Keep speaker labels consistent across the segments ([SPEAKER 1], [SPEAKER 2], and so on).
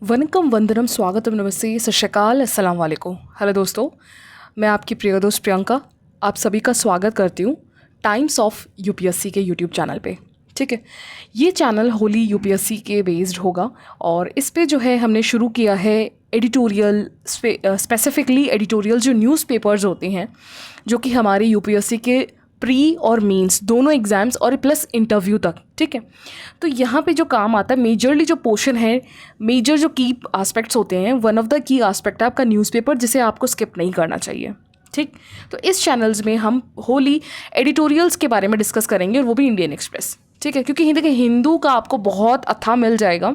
[SPEAKER 1] वनकम वंदनम स्वागतम नमस्ते सत श्री अकाल अस्सलाम वालेकुम। हेलो दोस्तों, मैं आपकी प्रिय दोस्त प्रियंका आप सभी का स्वागत करती हूँ टाइम्स ऑफ यूपीएससी के यूट्यूब चैनल पे। ठीक है, ये चैनल होली यूपीएससी के बेस्ड होगा और इस पे जो है हमने शुरू किया है एडिटोरियल, स्पेसिफिकली एडिटोरियल जो न्यूज़पेपर्स होते हैं जो कि हमारे यूपीएससी के प्री और मेंस दोनों एग्ज़ाम्स और प्लस इंटरव्यू तक। ठीक है, तो यहाँ पे जो काम आता है मेजरली जो पोर्शन है, मेजर जो की एस्पेक्ट्स होते हैं, one of the key aspect है आपका न्यूज़पेपर जिसे आपको स्किप नहीं करना चाहिए। ठीक, तो इस चैनल्स में हम होली एडिटोरियल्स के बारे में डिस्कस करेंगे और वो भी इंडियन एक्सप्रेस। ठीक है, क्योंकि देखिए हिंदू का आपको बहुत अथाह मिल जाएगा।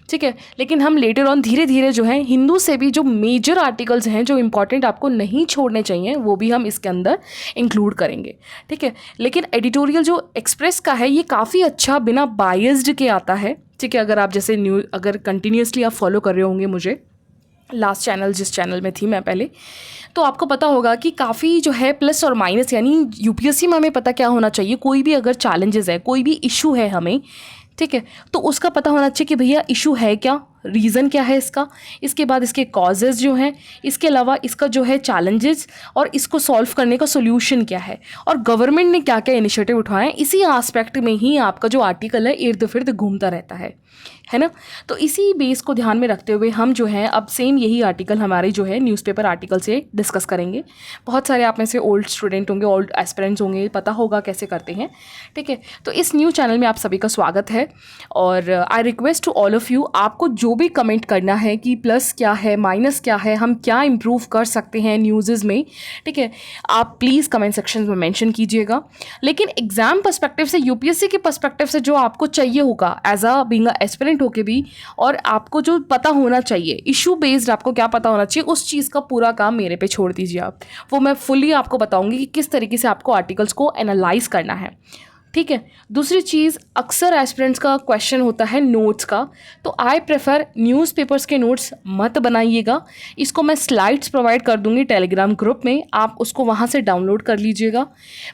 [SPEAKER 1] ठीक है, लेकिन हम लेटर ऑन धीरे धीरे जो है हिंदू से भी जो मेजर आर्टिकल्स हैं जो इंपॉर्टेंट आपको नहीं छोड़ने चाहिए वो भी हम इसके अंदर इंक्लूड करेंगे। ठीक है, लेकिन एडिटोरियल जो एक्सप्रेस का है ये काफ़ी अच्छा बिना बायस्ड के आता है। ठीक है, अगर आप जैसे अगर कंटिन्यूसली आप फॉलो कर रहे होंगे मुझे लास्ट चैनल जिस चैनल में थी मैं पहले, तो आपको पता होगा कि काफ़ी जो है प्लस और माइनस, यानी यूपीएससी में हमें पता क्या होना चाहिए, कोई भी अगर चैलेंजेस है, कोई भी इशू है हमें, ठीक है, तो उसका पता होना चाहिए कि भैया इशू है क्या, रीज़न क्या है इसका, इसके बाद इसके कॉजेज़ जो हैं, इसके अलावा इसका जो है चैलेंजेस और इसको सॉल्व करने का सोल्यूशन क्या है और गवर्नमेंट ने क्या क्या इनिशिएटिव उठाए हैं। इसी एस्पेक्ट में ही आपका जो आर्टिकल है इर्द गिर्द घूमता रहता है ना। तो इसी बेस को ध्यान में रखते हुए हम जो है अब सेम यही आर्टिकल हमारे जो है न्यूज़पेपर आर्टिकल से डिस्कस करेंगे। बहुत सारे आप में से ओल्ड स्टूडेंट होंगे, ओल्ड एस्पिरेंट्स होंगे, पता होगा कैसे करते हैं। ठीक है, तो इस न्यू चैनल में आप सभी का स्वागत है और I request to all of you, आपको जो भी कमेंट करना है कि प्लस क्या है, माइनस क्या है, हम क्या इम्प्रूव कर सकते हैं न्यूज़ में, ठीक है, आप प्लीज़ कमेंट सेक्शन में मेंशन कीजिएगा। लेकिन एग्ज़ाम पर्सपेक्टिव से, यूपीएससी के पर्सपेक्टिव से जो आपको चाहिए होगा as a being a aspirant होके भी, और आपको जो पता होना चाहिए इशू बेस्ड, आपको क्या पता होना चाहिए, उस चीज़ का पूरा काम मेरे पे छोड़ दीजिए आप। वो मैं फुली आपको बताऊंगी कि किस तरीके से आपको आर्टिकल्स को एनालाइज करना है। ठीक है, दूसरी चीज़, अक्सर एस्पिरेंट्स का क्वेश्चन होता है नोट्स का, तो आई प्रेफर न्यूज़पेपर्स के नोट्स मत बनाइएगा। इसको मैं स्लाइड्स प्रोवाइड कर दूंगी टेलीग्राम ग्रुप में, आप उसको वहाँ से डाउनलोड कर लीजिएगा।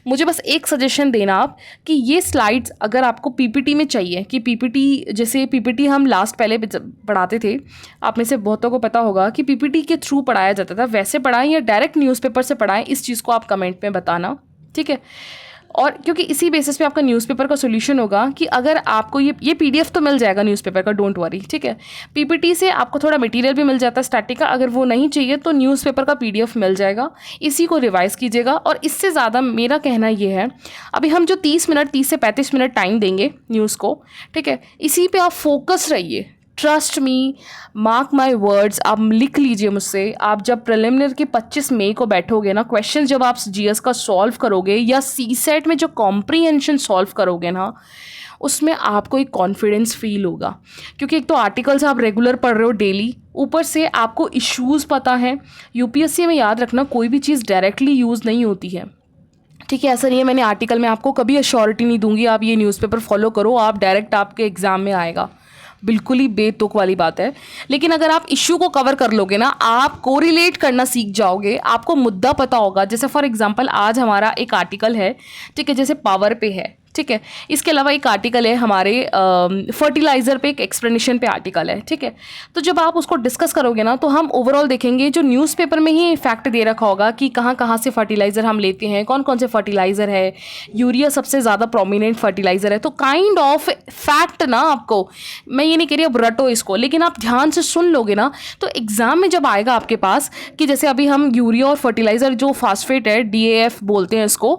[SPEAKER 1] मुझे बस एक सजेशन देना आप कि ये स्लाइड्स अगर आपको पीपीटी में चाहिए, कि पीपीटी जैसे पीपीटी हम लास्ट पहले पढ़ाते थे, आप में से बहुतों को पता होगा कि पीपीटी के थ्रू पढ़ाया जाता था, वैसे पढ़ाएं या डायरेक्ट न्यूज़पेपर से पढ़ाएं, इस चीज़ को आप कमेंट में बताना। ठीक है, और क्योंकि इसी बेसिस पे आपका न्यूज़पेपर का सोल्यूशन होगा कि अगर आपको ये पीडीएफ तो मिल जाएगा न्यूज़पेपर का, डोंट वरी। ठीक है, पीपीटी से आपको थोड़ा मटेरियल भी मिल जाता है स्टैटिक का, अगर वो नहीं चाहिए तो न्यूज़पेपर का पीडीएफ मिल जाएगा, इसी को रिवाइज़ कीजिएगा। और इससे ज़्यादा मेरा कहना ये है, अभी हम जो 30 से 35 मिनट टाइम देंगे न्यूज़ को, ठीक है, इसी पर आप फोकस रहिए। Trust me, mark my words, आप लिख लीजिए मुझसे, आप जब प्रिलिमिनरी के 25 मई को बैठोगे ना, क्वेश्चन जब आप जीएस का सॉल्व करोगे या सीसेट में जो कॉम्प्रीहेंशन सॉल्व करोगे ना, उसमें आपको एक कॉन्फिडेंस फील होगा। क्योंकि एक तो आर्टिकल्स आप रेगुलर पढ़ रहे हो डेली, ऊपर से आपको इश्यूज़ पता है। यूपीएससी में याद रखना, कोई भी चीज़ डायरेक्टली यूज़ नहीं होती है। ठीक है, ऐसा नहीं है मैंने आर्टिकल में आपको कभी अश्योरिटी नहीं दूंगी आप ये न्यूज़पेपर फॉलो करो, आप डायरेक्ट आपके एग्ज़ाम में आएगा, बिल्कुल ही बेतुक वाली बात है। लेकिन अगर आप इश्यू को कवर कर लोगे ना, आप कोरिलेट करना सीख जाओगे, आपको मुद्दा पता होगा। जैसे फॉर एग्जांपल आज हमारा एक आर्टिकल है, ठीक है, जैसे पावर पे है, ठीक है, इसके अलावा एक आर्टिकल है हमारे फर्टिलाइज़र पे, एक एक्सप्लेनेशन पे आर्टिकल है। ठीक है, तो जब आप उसको डिस्कस करोगे ना, तो हम ओवरऑल देखेंगे जो न्यूज़पेपर में ही फैक्ट दे रखा होगा कि कहाँ कहाँ से फर्टिलाइज़र हम लेते हैं, कौन कौन से फर्टिलाइज़र है, यूरिया सबसे ज़्यादा प्रोमिनेंट फर्टिलाइज़र है। तो काइंड ऑफ फैक्ट ना, आपको मैं ये नहीं कह रही अब रटो इसको, लेकिन आप ध्यान से सुन लोगे ना, तो एग्ज़ाम में जब आएगा आपके पास कि जैसे अभी हम यूरिया और फर्टिलाइज़र जो फास्फेट है, डीएएफ बोलते हैं इसको,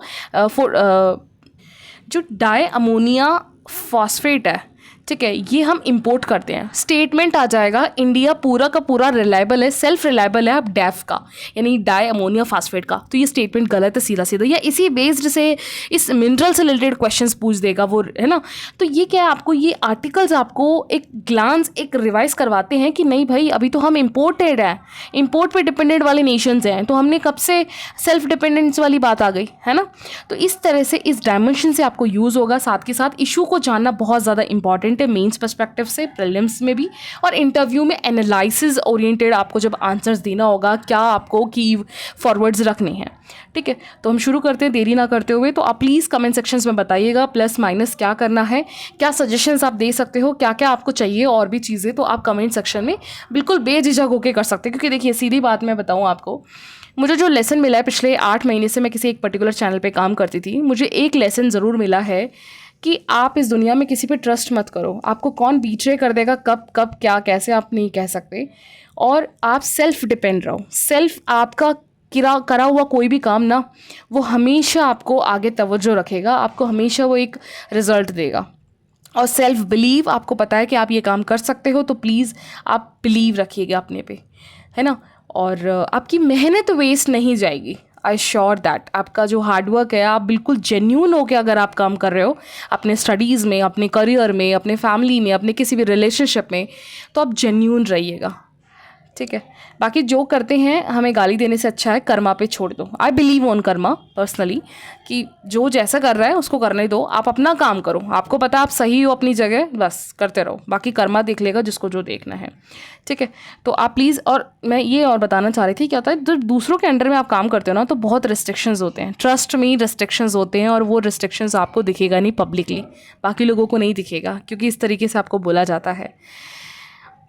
[SPEAKER 1] जो डाई अमोनिया फॉस्फेट है, ठीक है, ये हम इंपोर्ट करते हैं। स्टेटमेंट आ जाएगा इंडिया पूरा का पूरा रिलायबल है, सेल्फ रिलायबल है अब डैफ का, यानी डाई अमोनिया फास्फेट का, तो ये स्टेटमेंट गलत है सीधा सीधा, या इसी बेस्ड से इस मिनरल से रिलेटेड क्वेश्चंस पूछ देगा वो, है ना। तो ये क्या है, आपको ये आर्टिकल्स आपको एक ग्लांस, एक रिवाइज करवाते हैं कि नहीं भाई अभी तो हम इम्पोर्टेड है, इम्पोर्ट पे डिपेंडेंट वाले नेशंस हैं, तो हमने कब से सेल्फ डिपेंडेंस वाली बात आ गई, है ना। तो इस तरह से इस डायमेंशन से आपको यूज़ होगा। साथ के साथ इशू को जानना बहुत ज़्यादा इंपॉर्टेंट इंपॉर्टेंट है मेंस पर्सपेक्टिव से, प्रीलिम्स में भी, और इंटरव्यू में एनालिसिस ओरिएंटेड आपको जब आंसर्स देना होगा, क्या आपको की फॉरवर्ड्स रखने हैं। ठीक है, तो हम शुरू करते हैं देरी ना करते हुए। तो आप प्लीज़ कमेंट सेक्शंस में बताइएगा प्लस माइनस क्या करना है, क्या सजेशंस आप दे सकते हो, क्या क्या आपको चाहिए और भी चीज़ें, तो आप कमेंट सेक्शन में बिल्कुल बेझिझक होकर कर सकते हैं। क्योंकि देखिए सीधी बात मैं बताऊँ आपको, मुझे जो लेसन मिला है, पिछले 8 महीने से मैं किसी एक पर्टिकुलर चैनल पे काम करती थी, मुझे एक लेसन ज़रूर मिला है कि आप इस दुनिया में किसी पे ट्रस्ट मत करो। आपको कौन बीट्रे कर देगा, कब कब क्या कैसे, आप नहीं कह सकते। और आप सेल्फ डिपेंड रहो। सेल्फ आपका करा हुआ कोई भी काम ना, वो हमेशा आपको आगे तवज्जो रखेगा, आपको हमेशा वो एक रिज़ल्ट देगा। और सेल्फ बिलीव, आपको पता है कि आप ये काम कर सकते हो, तो प्लीज़ आप बिलीव रखिएगा अपने पे, है ना। और आपकी मेहनत वेस्ट नहीं जाएगी, आई श्योर दैट। आपका जो हार्डवर्क है, आप बिल्कुल जेन्यून हो के अगर आप काम कर रहे हो अपने स्टडीज़ में, अपने करियर में, अपने फैमिली में, अपने किसी भी रिलेशनशिप में, तो आप जेन्यून रहिएगा। ठीक है, बाकी जो करते हैं हमें गाली देने से अच्छा है कर्मा पे छोड़ दो। I believe on Karma personally, कि जो जैसा कर रहा है उसको करने दो, आप अपना काम करो, आपको पता है आप सही हो अपनी जगह, बस करते रहो, बाकी कर्मा देख लेगा जिसको जो देखना है। ठीक है, तो आप प्लीज़, और मैं ये और बताना चाह रही थी, क्या होता है जब दूसरों के अंडर में आप काम करते हो ना, तो बहुत रिस्ट्रिक्शंस होते हैं, ट्रस्ट में रिस्ट्रिक्शंस होते हैं, और वो रिस्ट्रिक्शंस आपको दिखेगा नहीं पब्लिकली, बाकी लोगों को नहीं दिखेगा, क्योंकि इस तरीके से आपको बोला जाता है।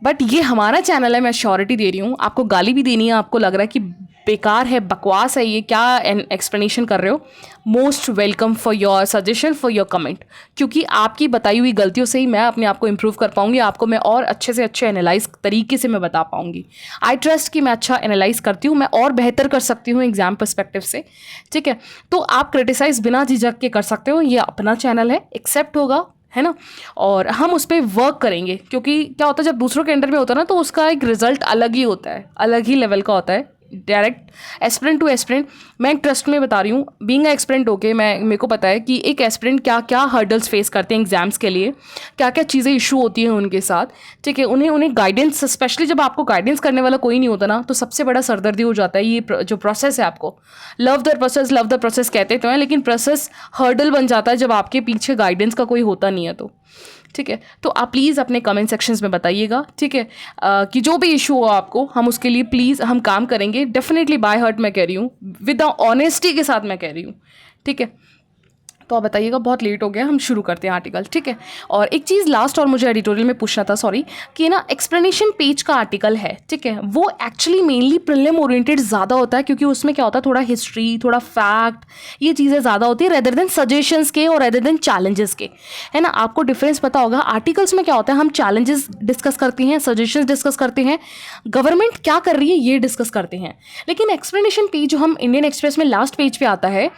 [SPEAKER 1] बट ये हमारा चैनल है, मैं श्योरिटी दे रही हूँ, आपको गाली भी देनी है, आपको लग रहा है कि बेकार है, बकवास है, ये क्या एक्सप्लेनेशन कर रहे हो, most welcome for your suggestion, for your comment, क्योंकि आपकी बताई हुई गलतियों से ही मैं अपने आप को इम्प्रूव कर पाऊंगी, आपको मैं और अच्छे से अच्छे एनालाइज तरीके से मैं बता पाऊंगी। आई ट्रस्ट कि मैं अच्छा एनालाइज करती हूँ, मैं और बेहतर कर सकती हूँ एग्जाम पर्सपेक्टिव से। ठीक है, तो आप क्रिटिसाइज बिना झिझक के कर सकते हो, ये अपना चैनल है, एक्सेप्ट होगा, है ना। और हम उस पर वर्क करेंगे, क्योंकि क्या होता है जब दूसरों के अंडर में होता है ना, तो उसका एक रिजल्ट अलग ही होता है, अलग ही लेवल का होता है, डायरेक्ट एस्पिरेंट टू एस्पिरेंट। मैं एक ट्रस्ट में बता रही हूँ, बीइंग एस्पिरेंट होके मेरे को पता है कि एक एस्पिरेंट क्या क्या हर्डल्स फेस करते हैं एग्जाम्स के लिए, क्या क्या चीज़ें इशू होती हैं उनके साथ। ठीक है, उन्हें गाइडेंस, स्पेशली जब आपको गाइडेंस करने वाला कोई नहीं होता ना, तो सबसे बड़ा सरदर्दी हो जाता है। ये जो प्रोसेस है, आपको लव द प्रोसेस कहते तो हैं, लेकिन प्रोसेस हर्डल बन जाता है जब आपके पीछे गाइडेंस का कोई होता नहीं है। तो ठीक है, तो आप प्लीज़ अपने कमेंट सेक्शंस में बताइएगा, ठीक है, कि जो भी इशू हो आपको, हम उसके लिए प्लीज़ हम काम करेंगे, डेफिनेटली बाय हार्ट मैं कह रही हूँ, विद द ऑनेस्टी के साथ मैं कह रही हूँ। ठीक है, तो आप बताइएगा, बहुत लेट हो गया, हम शुरू करते हैं आर्टिकल। ठीक है, और एक चीज़ लास्ट और मुझे एडिटोरियल में पूछना था, सॉरी, कि ना एक्सप्लेनेशन पेज का आर्टिकल है, ठीक है, वो एक्चुअली मेनली प्रीलिम ओरिएंटेड ज़्यादा होता है, क्योंकि उसमें क्या होता है थोड़ा हिस्ट्री, थोड़ा फैक्ट, ये चीज़ें ज़्यादा होती है रेदर देन सजेशंस के और रेदर देन चैलेंजेस के, है ना। आपको डिफरेंस पता होगा, आर्टिकल्स में क्या होता है हम चैलेंजेस डिस्कस करते हैं, सजेशंस डिस्कस करते हैं, गवर्नमेंट क्या कर रही है ये डिस्कस करते हैं। लेकिन एक्सप्लेनेशन पेज जो हम इंडियन एक्सप्रेस में लास्ट पेज पे आता है,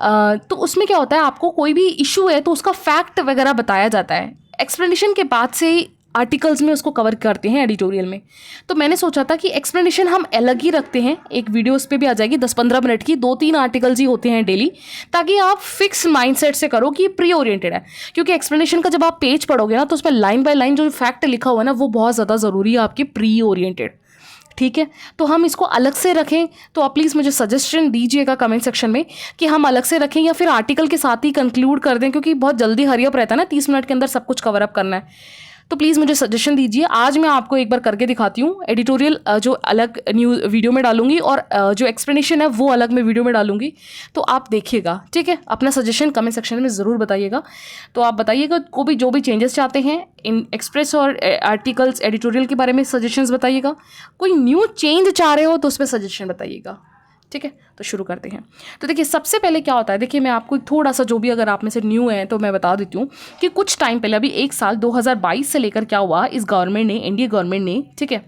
[SPEAKER 1] तो उसमें क्या होता है आपको कोई भी इशू है तो उसका फैक्ट वगैरह बताया जाता है, एक्सप्लेनेशन के बाद से आर्टिकल्स में उसको कवर करते हैं एडिटोरियल में। तो मैंने सोचा था कि एक्सप्लेनेशन हम अलग ही रखते हैं, एक वीडियो उस पर भी आ जाएगी 10-15 मिनट की, 2-3 आर्टिकल्स ही होते हैं डेली, ताकि आप फिक्स माइंडसेट से करो कि प्री ओरिएंटेड है। क्योंकि एक्सप्लेनेशन का जब आप पेज पढ़ोगे ना, तो उसमें लाइन बाय लाइन जो फैक्ट लिखा हुआ है ना, वो बहुत ज़्यादा ज़रूरी है आपके प्री ओरिएंटेड। ठीक है, तो हम इसको अलग से रखें, तो आप प्लीज़ मुझे सजेशन दीजिएगा कमेंट सेक्शन में कि हम अलग से रखें या फिर आर्टिकल के साथ ही कंक्लूड कर दें, क्योंकि बहुत जल्दी हरियप रहता है ना, 30 मिनट के अंदर सब कुछ कवर अप करना है। तो प्लीज़ मुझे सजेशन दीजिए। आज मैं आपको एक बार करके दिखाती हूँ एडिटोरियल, जो अलग न्यू वीडियो में डालूंगी, और जो एक्सप्लेनेशन है वो अलग मैं वीडियो में डालूंगी, तो आप देखिएगा। ठीक है, अपना सजेशन कमेंट सेक्शन में ज़रूर बताइएगा। तो आप बताइएगा को भी जो भी चेंजेस चाहते हैं इन एक्सप्रेस और आर्टिकल्स एडिटोरियल के बारे में सजेशंस बताइएगा, कोई न्यू चेंज चाह रहे हो तो उस पर सजेशन बताइएगा। ठीक है, तो शुरू करते हैं। तो देखिए सबसे पहले क्या होता है, देखिए मैं आपको थोड़ा सा, जो भी अगर आप में से न्यू है तो मैं बता देती हूँ कि कुछ टाइम पहले, अभी एक साल 2022 से लेकर क्या हुआ, इस गवर्नमेंट ने, एनडीए गवर्नमेंट ने, ठीक है,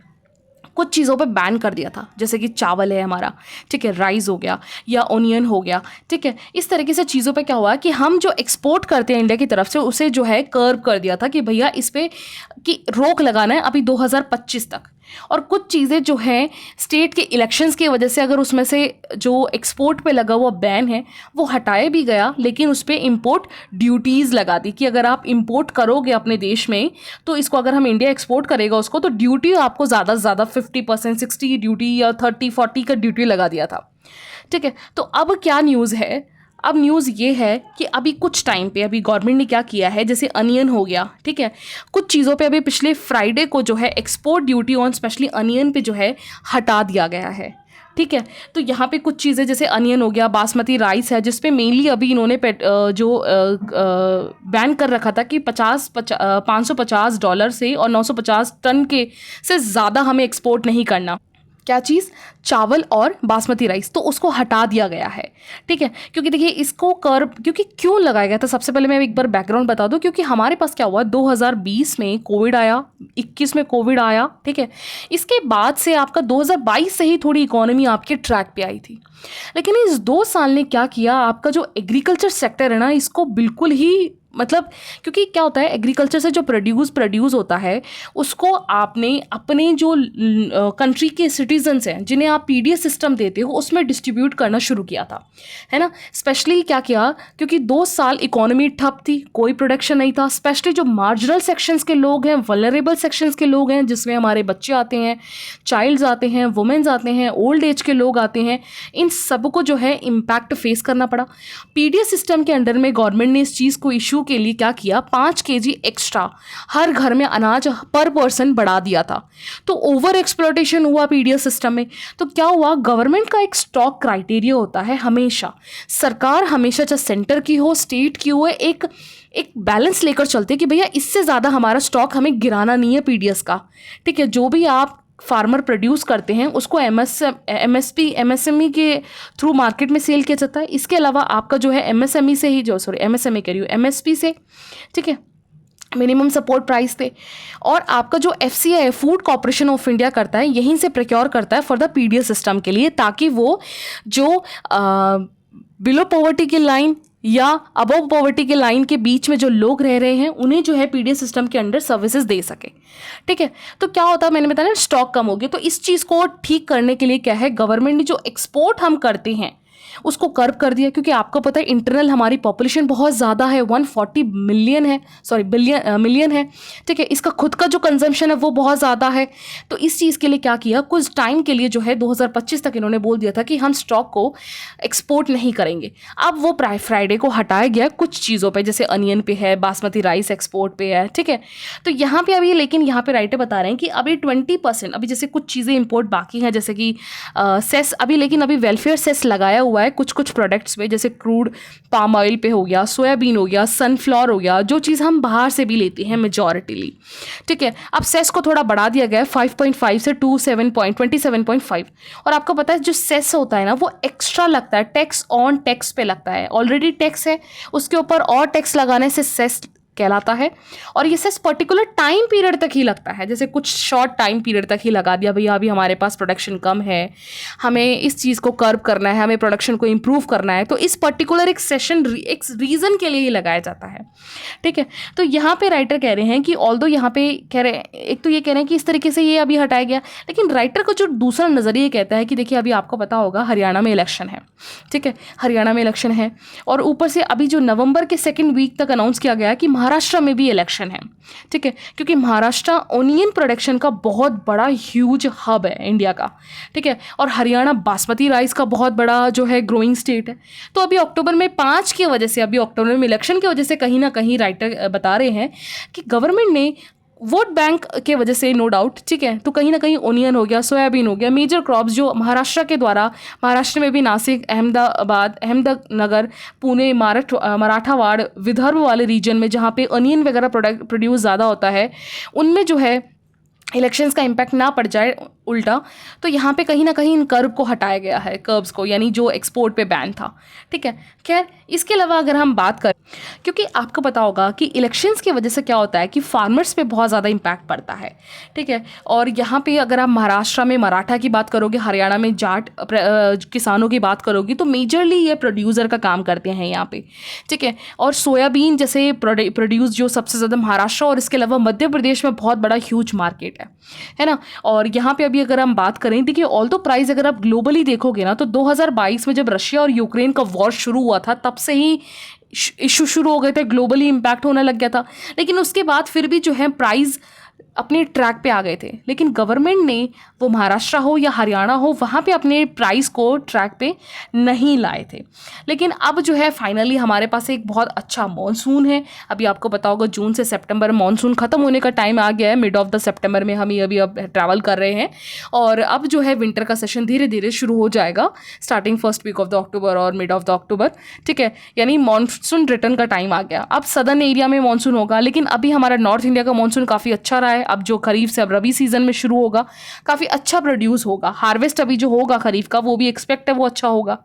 [SPEAKER 1] कुछ चीज़ों पे बैन कर दिया था, जैसे कि चावल है हमारा, ठीक है, राइस हो गया या ओनियन हो गया। ठीक है, इस तरीके से चीज़ों पे क्या हुआ कि हम जो एक्सपोर्ट करते हैं इंडिया की तरफ से, उसे जो है कर्व कर दिया था कि भैया इस पे की रोक लगाना है अभी 2025 तक। और कुछ चीज़ें जो है स्टेट के इलेक्शंस की वजह से, अगर उसमें से जो एक्सपोर्ट पे लगा हुआ बैन है वो हटाया भी गया, लेकिन उस पर इम्पोर्ट ड्यूटीज़ लगा दी कि अगर आप इम्पोर्ट करोगे अपने देश में, तो इसको अगर हम इंडिया एक्सपोर्ट करेगा उसको, तो ड्यूटी आपको ज़्यादा से ज़्यादा 50%, 60 ड्यूटी या 30-40 का ड्यूटी लगा दिया था। ठीक है, तो अब क्या न्यूज़ है, अब न्यूज़ ये है कि अभी कुछ टाइम पे अभी गवर्नमेंट ने क्या किया है, जैसे अनियन हो गया, ठीक है, कुछ चीज़ों पे अभी पिछले फ्राइडे को जो है export duty on specially onion पे जो है हटा दिया गया है, ठीक है। तो यहाँ पे कुछ चीज़ें जैसे अनियन हो गया, बासमती राइस है, जिस पे मेनली अभी इन्होंने बैन कर रखा था कि $550 से और 950 टन के से ज़्यादा हमें एक्सपोर्ट नहीं करना। क्या चीज़? चावल और बासमती राइस, तो उसको हटा दिया गया है, ठीक है। क्योंकि देखिए इसको क्योंकि क्यों लगाया गया था, सबसे पहले मैं एक बार बैकग्राउंड बता दूं। क्योंकि हमारे पास क्या हुआ, 2020 में कोविड आया, 21 में कोविड आया, ठीक है। इसके बाद से आपका 2022 से ही थोड़ी इकोनॉमी आपके ट्रैक पे आई थी। लेकिन इस 2 साल ने क्या किया, आपका जो एग्रीकल्चर सेक्टर है ना, इसको बिल्कुल ही मतलब, क्योंकि क्या होता है एग्रीकल्चर से जो प्रोड्यूस होता है उसको आपने अपने जो कंट्री के सिटीजन्स हैं जिन्हें आप पीडीएस सिस्टम देते हो उसमें डिस्ट्रीब्यूट करना शुरू किया था, है ना। स्पेशली क्या किया, क्योंकि 2 साल इकोनॉमी ठप थी, कोई प्रोडक्शन नहीं था। स्पेशली जो मार्जिनल सेक्शंस के लोग हैं, वल्नरेबल सेक्शंस के लोग हैं, जिसमें हमारे बच्चे आते हैं, चाइल्ड्स आते हैं, वुमेन्स आते हैं, ओल्ड एज के लोग आते हैं, इन सबको जो है इम्पैक्ट फेस करना पड़ा। पीडीएस सिस्टम के अंडर में गवर्नमेंट ने इस चीज़ को इशू के लिए क्या किया, 5 केजी एक्स्ट्रा हर घर में अनाज पर पर्सन बढ़ा दिया था। तो ओवर एक्सप्लॉयटेशन हुआ पीडीएस सिस्टम में। तो क्या हुआ, गवर्नमेंट का एक स्टॉक क्राइटेरिया होता है हमेशा, सरकार हमेशा चाहे सेंटर की हो स्टेट की हो, एक बैलेंस लेकर चलते कि भैया इससे ज़्यादा हमारा स्टॉक हमें गिराना नहीं है पीडीएस का, ठीक है। जो भी आप फार्मर प्रोड्यूस करते हैं उसको एमएसएमई के थ्रू मार्केट में सेल किया जाता है। इसके अलावा आपका जो है एमएसएमई से ही एमएसएमई कह रही हूँ, एमएसपी से, ठीक है, मिनिमम सपोर्ट प्राइस थे। और आपका जो एफसीआई है, फूड कॉर्पोरेशन ऑफ इंडिया करता है, यहीं से प्रोक्योर करता है फॉर द पीडीएस सिस्टम के लिए, ताकि वो जो बिलो पॉवर्टी की लाइन या अबव पॉवर्टी के लाइन के बीच में जो लोग रह रहे हैं उन्हें जो है पीडीएस सिस्टम के अंडर सर्विसेज दे सके, ठीक है। तो क्या होता है, मैंने बताया ना, स्टॉक कम हो गया। तो इस चीज़ को ठीक करने के लिए क्या है, गवर्नमेंट ने जो एक्सपोर्ट हम करते हैं उसको कर्व कर दिया। क्योंकि आपको पता है इंटरनल हमारी पॉपुलेशन बहुत ज़्यादा है, 140 मिलियन है, मिलियन है, ठीक है। इसका खुद का जो कंजम्पशन है वो बहुत ज़्यादा है। तो इस चीज़ के लिए क्या किया, कुछ टाइम के लिए जो है 2025 तक इन्होंने बोल दिया था कि हम स्टॉक को एक्सपोर्ट नहीं करेंगे। अब वो फ्राइडे को हटाया गया कुछ चीज़ों पर, जैसे अनियन पे है, बासमती राइस एक्सपोर्ट पे है, ठीक है। तो यहाँ पे अभी, लेकिन यहाँ पे राइटर बता रहे हैं कि अभी 20% अभी जैसे कुछ चीज़ें इंपोर्ट बाकी हैं, जैसे कि सेस अभी, लेकिन अभी वेलफेयर सेस लगाया हुआ है कुछ प्रोडक्ट्स पे, जैसे क्रूड पाम ऑयल पे हो गया, सोयाबीन हो गया, सनफ्लावर हो गया, जो चीज़ हम बाहर से भी लेते हैं मेजॉरिटीली, ठीक है। अब सेस को थोड़ा बढ़ा दिया गया है 5.5 से 27.5। और आपको पता है जो सेस होता है ना वो एक्स्ट्रा लगता है, टैक्स ऑन टैक्स पे लगता है, ऑलरेडी टैक्स है उसके ऊपर और टैक्स लगाने से सेस कहलाता है। और ये सेस पर्टिकुलर टाइम पीरियड तक ही लगता है, जैसे कुछ शॉर्ट टाइम पीरियड तक ही लगा दिया, भैया अभी हमारे पास प्रोडक्शन कम है, हमें इस चीज़ को कर्व करना है, हमें प्रोडक्शन को इम्प्रूव करना है, तो इस पर्टिकुलर एक रीज़न के लिए ही लगाया जाता है, ठीक है। तो यहाँ पे राइटर कह रहे हैं कि ऑल्दो यहाँ पे कह रहे हैं, एक तो ये कह रहे हैं कि इस तरीके से ये अभी हटाया गया, लेकिन राइटर का जो दूसरा नज़रिया कहता है कि देखिए अभी आपको पता होगा हरियाणा में इलेक्शन है, ठीक है, हरियाणा में इलेक्शन है, और ऊपर से अभी जो नवंबर के 2nd वीक तक अनाउंस किया गया कि महाराष्ट्र में भी इलेक्शन है, ठीक है। क्योंकि महाराष्ट्र ओनियन प्रोडक्शन का बहुत बड़ा ह्यूज हब है इंडिया का, ठीक है। और हरियाणा बासमती राइस का बहुत बड़ा जो है ग्रोइंग स्टेट है। तो अभी अक्टूबर में 5 की वजह से, अभी अक्टूबर में इलेक्शन की वजह से कहीं ना कहीं राइटर बता रहे हैं कि गवर्नमेंट ने वोट बैंक के वजह से, नो डाउट, ठीक है, तो कहीं ना कहीं ओनियन हो गया, सोयाबीन हो गया, मेजर क्रॉप्स जो महाराष्ट्र के द्वारा, महाराष्ट्र में भी नासिक, अहमदनगर, पुणे, मराठावाड़, विदर्भ वाले रीजन में जहाँ पे ओनियन वगैरह प्रोड्यूस ज़्यादा होता है, उनमें जो है इलेक्शंस का इम्पैक्ट ना पड़ जाए उल्टा, तो यहाँ पे कहीं ना कहीं इन कर्व को हटाया गया है, कर्व्स को, यानी जो एक्सपोर्ट पे बैन था, ठीक है। खैर इसके अलावा अगर हम बात करें, क्योंकि आपको पता होगा कि इलेक्शंस की वजह से क्या होता है कि फार्मर्स पे बहुत ज़्यादा इम्पैक्ट पड़ता है, ठीक है। और यहाँ पे अगर आप महाराष्ट्र में मराठा की बात करोगे, हरियाणा में जाट किसानों की बात करोगी, तो मेजरली ये प्रोड्यूसर का काम करते हैं यहाँ पे, ठीक है। और सोयाबीन जैसे प्रोड्यूस जो सबसे ज़्यादा महाराष्ट्र और इसके अलावा मध्य प्रदेश में बहुत बड़ा ह्यूज मार्केट है ना। और यहाँ पे अभी अगर हम बात करें, देखिए ऑल दो प्राइस अगर आप ग्लोबली देखोगे ना, तो 2022 में जब रशिया और यूक्रेन का वॉर शुरू हुआ था तब से ही इशू शुरू हो गए थे, ग्लोबली इम्पैक्ट होने लग गया था। लेकिन उसके बाद फिर भी जो है प्राइस अपने ट्रैक पे आ गए थे, लेकिन गवर्नमेंट ने, वो महाराष्ट्र हो या हरियाणा हो, वहाँ पे अपने प्राइस को ट्रैक पे नहीं लाए थे। लेकिन अब जो है फाइनली हमारे पास एक बहुत अच्छा मॉनसून है। अभी आपको पता होगा जून से सितंबर मॉनसून ख़त्म होने का टाइम आ गया है, मिड ऑफ द सितंबर में हम अभी अब ट्रैवल कर रहे हैं, और अब जो है विंटर का सेशन धीरे धीरे शुरू हो जाएगा starting first week of the October और मिड ऑफ द अक्टूबर। ठीक है, यानी मॉनसून रिटर्न का टाइम आ गया। अब सदर्न एरिया में मॉनसून होगा, लेकिन अभी हमारा नॉर्थ इंडिया का मॉनसून काफ़ी अच्छा रहा है। अब जो खरीफ से अब रबी सीजन में शुरू होगा, काफ़ी अच्छा प्रोड्यूस होगा। हार्वेस्ट अभी जो होगा खरीफ का, वो भी एक्सपेक्ट है वो अच्छा होगा,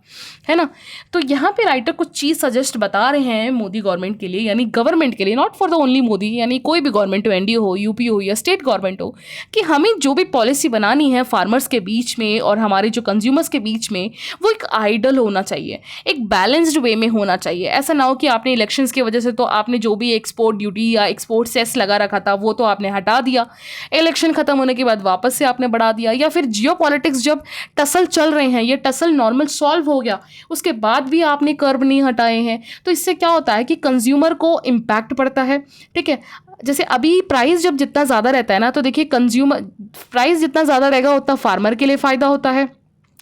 [SPEAKER 1] है ना। तो यहाँ पे राइटर कुछ चीज़ सजेस्ट बता रहे हैं मोदी गवर्नमेंट के लिए, यानी गवर्नमेंट के लिए, not for the only Modi, यानी कोई भी गवर्नमेंट हो, एनडीए हो, यूपी हो या स्टेट गवर्नमेंट हो, कि हमें जो भी पॉलिसी बनानी है फार्मर्स के बीच में और हमारे जो कंज्यूमर्स के बीच में, वो एक आइडल होना चाहिए, एक बैलेंस्ड वे में होना चाहिए। ऐसा ना हो कि आपने इलेक्शंस की वजह से तो आपने जो भी एक्सपोर्ट ड्यूटी या एक्सपोर्ट सेस लगा रखा था वो तो आपने हटा दिया, इलेक्शन खत्म होने के बाद वापस से आपने बढ़ा दिया, या फिर जियोपॉलिटिक्स जब टसल चल रहे हैं, ये टसल नॉर्मल सॉल्व हो गया, उसके बाद भी आपने कर्व नहीं हटाए हैं। तो इससे क्या होता है कि कंज्यूमर को इम्पैक्ट पड़ता है। ठीक है, जैसे अभी प्राइस जब जितना ज़्यादा रहता है ना, तो देखिए कंज्यूमर प्राइस जितना ज़्यादा रहेगा उतना फार्मर के लिए फ़ायदा होता है,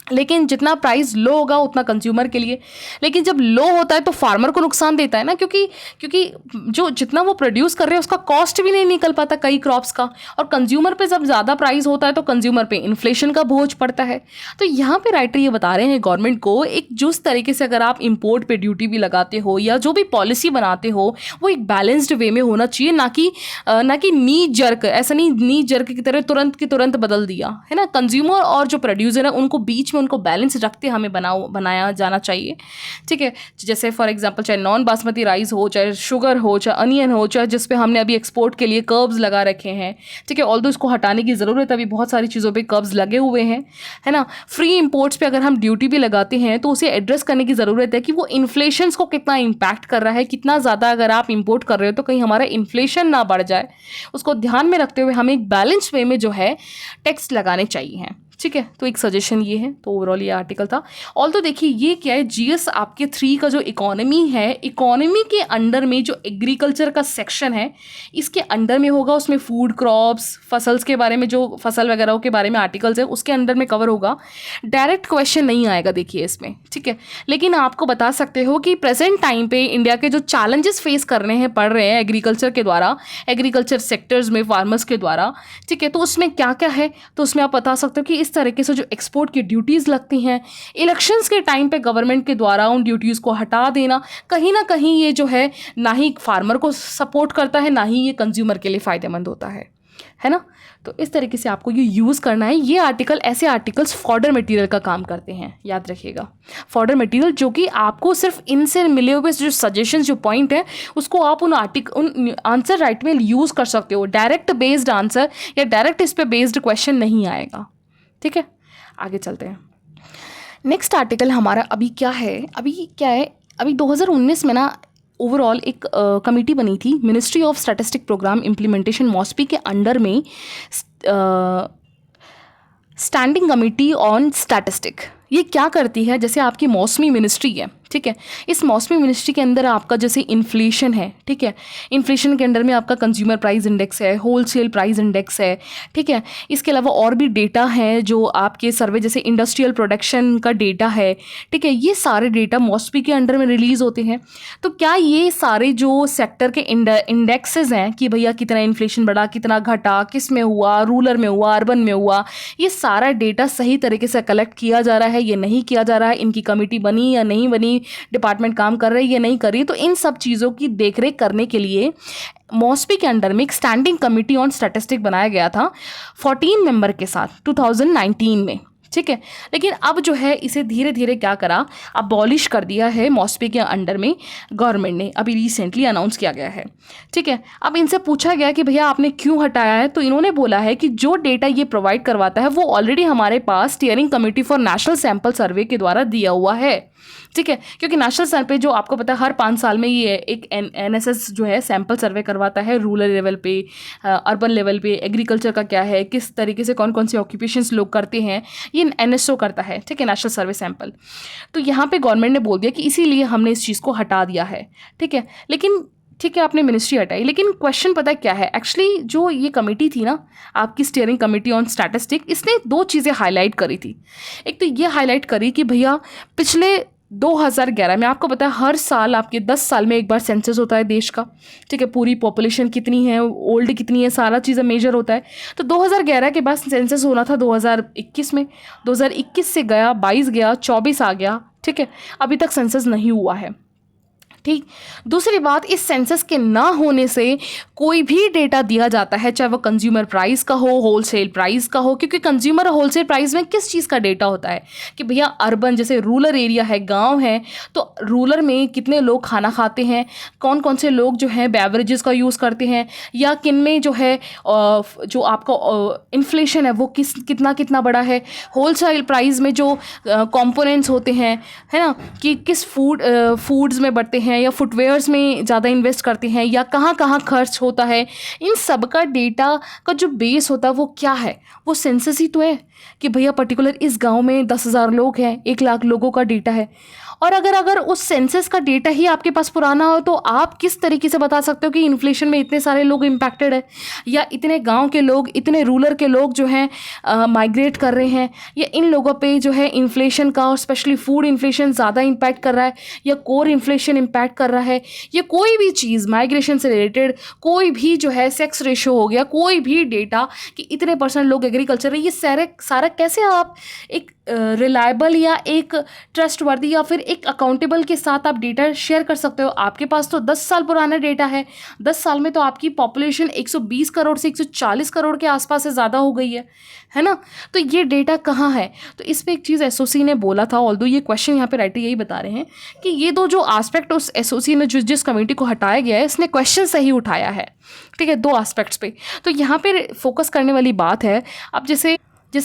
[SPEAKER 1] लेकिन जितना प्राइस लो होगा उतना कंज्यूमर के लिए। लेकिन जब लो होता है तो फार्मर को नुकसान देता है ना, क्योंकि जो जितना वो प्रोड्यूस कर रहे हैं उसका कॉस्ट भी नहीं निकल पाता कई क्रॉप्स का, और कंज्यूमर पे जब ज़्यादा प्राइस होता है तो कंज्यूमर पे इन्फ्लेशन का बोझ पड़ता है। तो यहाँ पे राइटर ये बता रहे हैं गवर्नमेंट को, एक जिस तरीके से अगर आप इम्पोर्ट पे ड्यूटी भी लगाते हो या जो भी पॉलिसी बनाते हो, वो एक बैलेंस्ड वे में होना चाहिए, ना कि नी जर्क, ऐसा नहीं नी जर्क की तरह तुरंत की तुरंत बदल दिया, है ना। कंज्यूमर और जो प्रोड्यूसर है उनको बीच में उनको बैलेंस रखते हमें बनाया जाना चाहिए। ठीक है, जैसे फॉर एग्जांपल चाहे नॉन बासमती राइस हो, चाहे शुगर हो, चाहे अनियन हो, चाहे जिस पे हमने अभी एक्सपोर्ट के लिए कर्ब्स लगा रखे हैं। ठीक है, ऑल्दो इसको हटाने की ज़रूरत है, अभी बहुत सारी चीज़ों पे कर्ब्स लगे हुए हैं, है ना। फ्री इंपोर्ट्स पे अगर हम ड्यूटी भी लगाते हैं तो उसे एड्रेस करने की ज़रूरत है कि वो इन्फ्लेशन को कितना इम्पैक्ट कर रहा है, कितना ज़्यादा अगर आप इम्पोर्ट कर रहे हो तो कहीं हमारा इन्फ्लेशन ना बढ़ जाए, उसको ध्यान में रखते हुए हमें एक बैलेंस वे में जो है टैक्स लगाने चाहिए। ठीक है, तो एक सजेशन ये है। तो ओवरऑल ये आर्टिकल था। ऑल तो देखिए ये क्या है, जीएस आपके 3 का जो इकोनॉमी है, इकोनॉमी के अंडर में जो एग्रीकल्चर का सेक्शन है इसके अंडर में होगा, उसमें फूड क्रॉप्स, फसल्स के बारे में, जो फसल वगैरह के बारे में आर्टिकल्स है उसके अंडर में कवर होगा। डायरेक्ट क्वेश्चन नहीं आएगा देखिए इसमें, ठीक है, लेकिन आपको बता सकते हो कि प्रेजेंट टाइम पे इंडिया के जो चैलेंजेस फेस करने हैं पड़ रहे हैं एग्रीकल्चर के द्वारा, एग्रीकल्चर सेक्टर्स में फार्मर्स के द्वारा, ठीक है, तो उसमें क्या क्या है, तो उसमें आप बता सकते हो कि इस तरीके से जो एक्सपोर्ट की ड्यूटीज़ लगती हैं इलेक्शंस के टाइम पे गवर्नमेंट के द्वारा उन ड्यूटीज़ को हटा देना, कहीं ना कहीं ये जो है ना ही फार्मर को सपोर्ट करता है, ना ही ये कंज्यूमर के लिए फ़ायदेमंद होता है ना। तो इस तरीके से आपको ये यूज़ करना है। ये आर्टिकल, ऐसे आर्टिकल्स फॉर्डर मटेरियल का काम करते हैं, याद रखिएगा। फॉर्डर मटेरियल जो कि आपको सिर्फ इनसे मिले हुए जो सजेशन, जो पॉइंट है, उसको आप उन आंसर राइट में यूज़ कर सकते हो। डायरेक्ट बेस्ड आंसर या डायरेक्ट इस पर बेस्ड क्वेश्चन नहीं आएगा, ठीक है। आगे चलते हैं। नेक्स्ट आर्टिकल हमारा अभी क्या है, अभी 2019 में ना ओवरऑल एक कमेटी बनी थी, ministry of statistic programme implementation MOSPI के अंडर में स्टैंडिंग कमेटी ऑन स्टैटिस्टिक। ये क्या करती है, जैसे आपकी मौसमी मिनिस्ट्री है, ठीक है, इस मौसमी मिनिस्ट्री के अंदर आपका जैसे इन्फ्लेशन है, ठीक है, इन्फ्लेशन के अंडर में आपका कंज्यूमर प्राइस इंडेक्स है, होलसेल प्राइस इंडेक्स है, ठीक है, इसके अलावा और भी डेटा है जो आपके सर्वे, जैसे इंडस्ट्रियल प्रोडक्शन का डेटा है, ठीक है, ये सारे डेटा मौसमी के अंडर में रिलीज़ होते हैं। तो क्या ये सारे जो सेक्टर के इंडेक्सेस हैं कि भैया कितना इन्फ्लेशन बढ़ा, कितना घटा, किस में हुआ, रूरल में हुआ, अर्बन में हुआ, ये सारा डेटा सही तरीके से कलेक्ट किया जा रहा है, ये नहीं किया जा रहा है, इनकी कमेटी बनी या नहीं बनी, डिपार्टमेंट काम कर रही है या नहीं कर रही, तो इन सब चीज़ों की देखरेख करने के लिए मॉस्पी के अंडर में एक स्टैंडिंग कमेटी ऑन स्टैटिस्टिक बनाया गया था 14 मेंबर के साथ 2019 में, ठीक है। लेकिन अब जो है इसे धीरे धीरे क्या करा, अबॉलिश कर दिया है मॉस्पी के अंडर में गवर्नमेंट ने, अभी रिसेंटली अनाउंस किया गया है, ठीक है। अब इनसे पूछा गया कि भैया आपने क्यों हटाया है, तो इन्होंने बोला है कि जो डेटा ये प्रोवाइड करवाता है वो ऑलरेडी हमारे पास steering committee for national sample survey के द्वारा दिया हुआ है, ठीक है। क्योंकि नेशनल सर्वे जो आपको पता है हर 5 साल में ये एक NSS जो है सैंपल सर्वे करवाता है, रूरल लेवल पे, अर्बन लेवल पे, एग्रीकल्चर का क्या है, किस तरीके से कौन कौन से ऑक्यूपेशंस लोग करते हैं, ये NSO करता है, ठीक है, नेशनल सर्वे सैंपल। तो यहाँ पे गवर्नमेंट ने बोल दिया कि इसीलिए हमने इस चीज़ को हटा दिया है, ठीक है। लेकिन ठीक है, आपने मिनिस्ट्री हटाई, लेकिन क्वेश्चन पता है क्या है एक्चुअली, जो ये कमेटी थी ना आपकी स्टीयरिंग कमेटी ऑन स्टैटिस्टिक, इसने दो चीज़ें हाईलाइट करी थी। एक तो ये हाईलाइट करी कि भैया पिछले 2011 में, आपको पता है हर साल आपके 10 साल में एक बार सेंसस होता है देश का, ठीक है, पूरी पॉपुलेशन कितनी है, ओल्ड कितनी है, सारा चीज़ें मेजर होता है। तो 2011 के बाद सेंसस होना था 2021 में, 2021 से गया, 22 गया, 24 आ गया, ठीक है, अभी तक सेंसस नहीं हुआ है। ठीक, दूसरी बात, इस सेंसस के ना होने से कोई भी डेटा दिया जाता है, चाहे वो कंज्यूमर प्राइस का हो, होलसेल प्राइस का हो, क्योंकि कंज्यूमर और होलसेल प्राइस में किस चीज़ का डेटा होता है कि भैया अर्बन जैसे रूरल एरिया है, गांव है, तो रूरल में कितने लोग खाना खाते हैं, कौन कौन से लोग जो हैं बेवरेजेस का यूज़ करते हैं, या किन में जो है जो आपका इन्फ्लेशन है वो कितना कितना बड़ा है, होलसेल प्राइस में जो कंपोनेंट्स होते हैं, है ना, कि किस फूड्स में बढ़ते हैं या फुटवेयर्स में ज़्यादा इन्वेस्ट करते हैं, या कहाँ कहाँ खर्च होता है, इन सब का डेटा का जो बेस होता है वो क्या है, वो सेंसस ही तो है कि भैया पर्टिकुलर इस गांव में 10,000 लोग हैं, 1 लाख लोगों का डेटा है। और अगर उस सेंसस का डेटा ही आपके पास पुराना हो तो आप किस तरीके से बता सकते हो कि इन्फ्लेशन में इतने सारे लोग इम्पैक्टेड है, या इतने गांव के लोग, इतने रूरल के लोग जो हैं माइग्रेट कर रहे हैं, या इन लोगों पे जो है इन्फ्लेशन का और स्पेशली फूड इन्फ्लेशन ज़्यादा इम्पैक्ट कर रहा है, या कोर इन्फ्लेशन इम्पैक्ट कर रहा है, या कोई भी चीज़ माइग्रेशन से रिलेटेड, कोई भी जो है सेक्स रेशो हो गया, कोई भी डेटा कि इतने % लोग एग्रीकल्चर है, ये सारा कैसे आप एक रिलायबल या एक ट्रस्टवर्दी या फिर एक अकाउंटेबल के साथ आप डेटा शेयर कर सकते हो। आपके पास तो 10 साल पुराना डेटा है, 10 साल में तो आपकी पॉपुलेशन 120 करोड़ से 140 करोड़ के आसपास से ज़्यादा हो गई है ना, तो ये डेटा कहाँ है। तो इस पर एक चीज़ एसओसी ने बोला था, ऑल्दो ये क्वेश्चन यहाँ पे राइटर यही बता रहे हैं कि ये दो जो एस्पेक्ट उस एसओसी ने जिस कमेटी को हटाया गया है, इसने क्वेश्चन सही उठाया है, ठीक है, 2 एस्पेक्ट्स पे। तो यहाँ पे फोकस करने वाली बात है, अब जैसे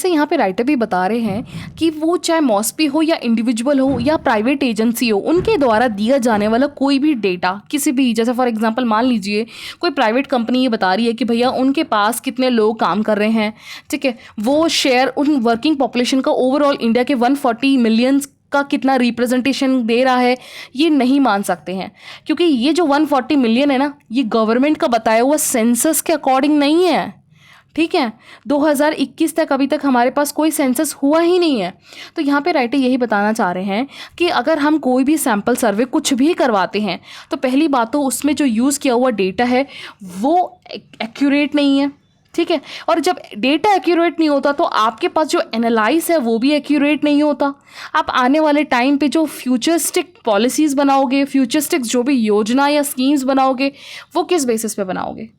[SPEAKER 1] यहाँ पे राइटर भी बता रहे हैं कि वो चाहे मॉस्पी हो या इंडिविजुअल हो या प्राइवेट एजेंसी हो, उनके द्वारा दिया जाने वाला कोई भी डेटा, किसी भी, जैसे फॉर एग्जांपल मान लीजिए कोई प्राइवेट कंपनी ये बता रही है कि भैया उनके पास कितने लोग काम कर रहे हैं, ठीक है, वो शेयर उन वर्किंग पॉपुलेशन का ओवरऑल इंडिया के 140 मिलियंस का कितना रिप्रेजेंटेशन दे रहा है, ये नहीं मान सकते हैं, क्योंकि ये जो 140 मिलियन है ना, ये गवर्नमेंट का बताया हुआ सेंसस के अकॉर्डिंग नहीं है, ठीक है। 2021 तक अभी तक हमारे पास कोई सेंसस हुआ ही नहीं है। तो यहाँ पे राइटर यही बताना चाह रहे हैं कि अगर हम कोई भी सैम्पल सर्वे कुछ भी करवाते हैं तो पहली बात तो उसमें जो यूज़ किया हुआ डेटा है वो एक्यूरेट नहीं है, ठीक है, और जब डेटा एक्यूरेट नहीं होता तो आपके पास जो एनालाइज है वो भी एक्यूरेट नहीं होता। आप आने वाले टाइम पे जो फ्यूचरिस्टिक पॉलिसीज़ बनाओगे, फ्यूचरिस्टिक जो भी योजना या स्कीम्स बनाओगे, वो किस बेसिस पे बनाओगे,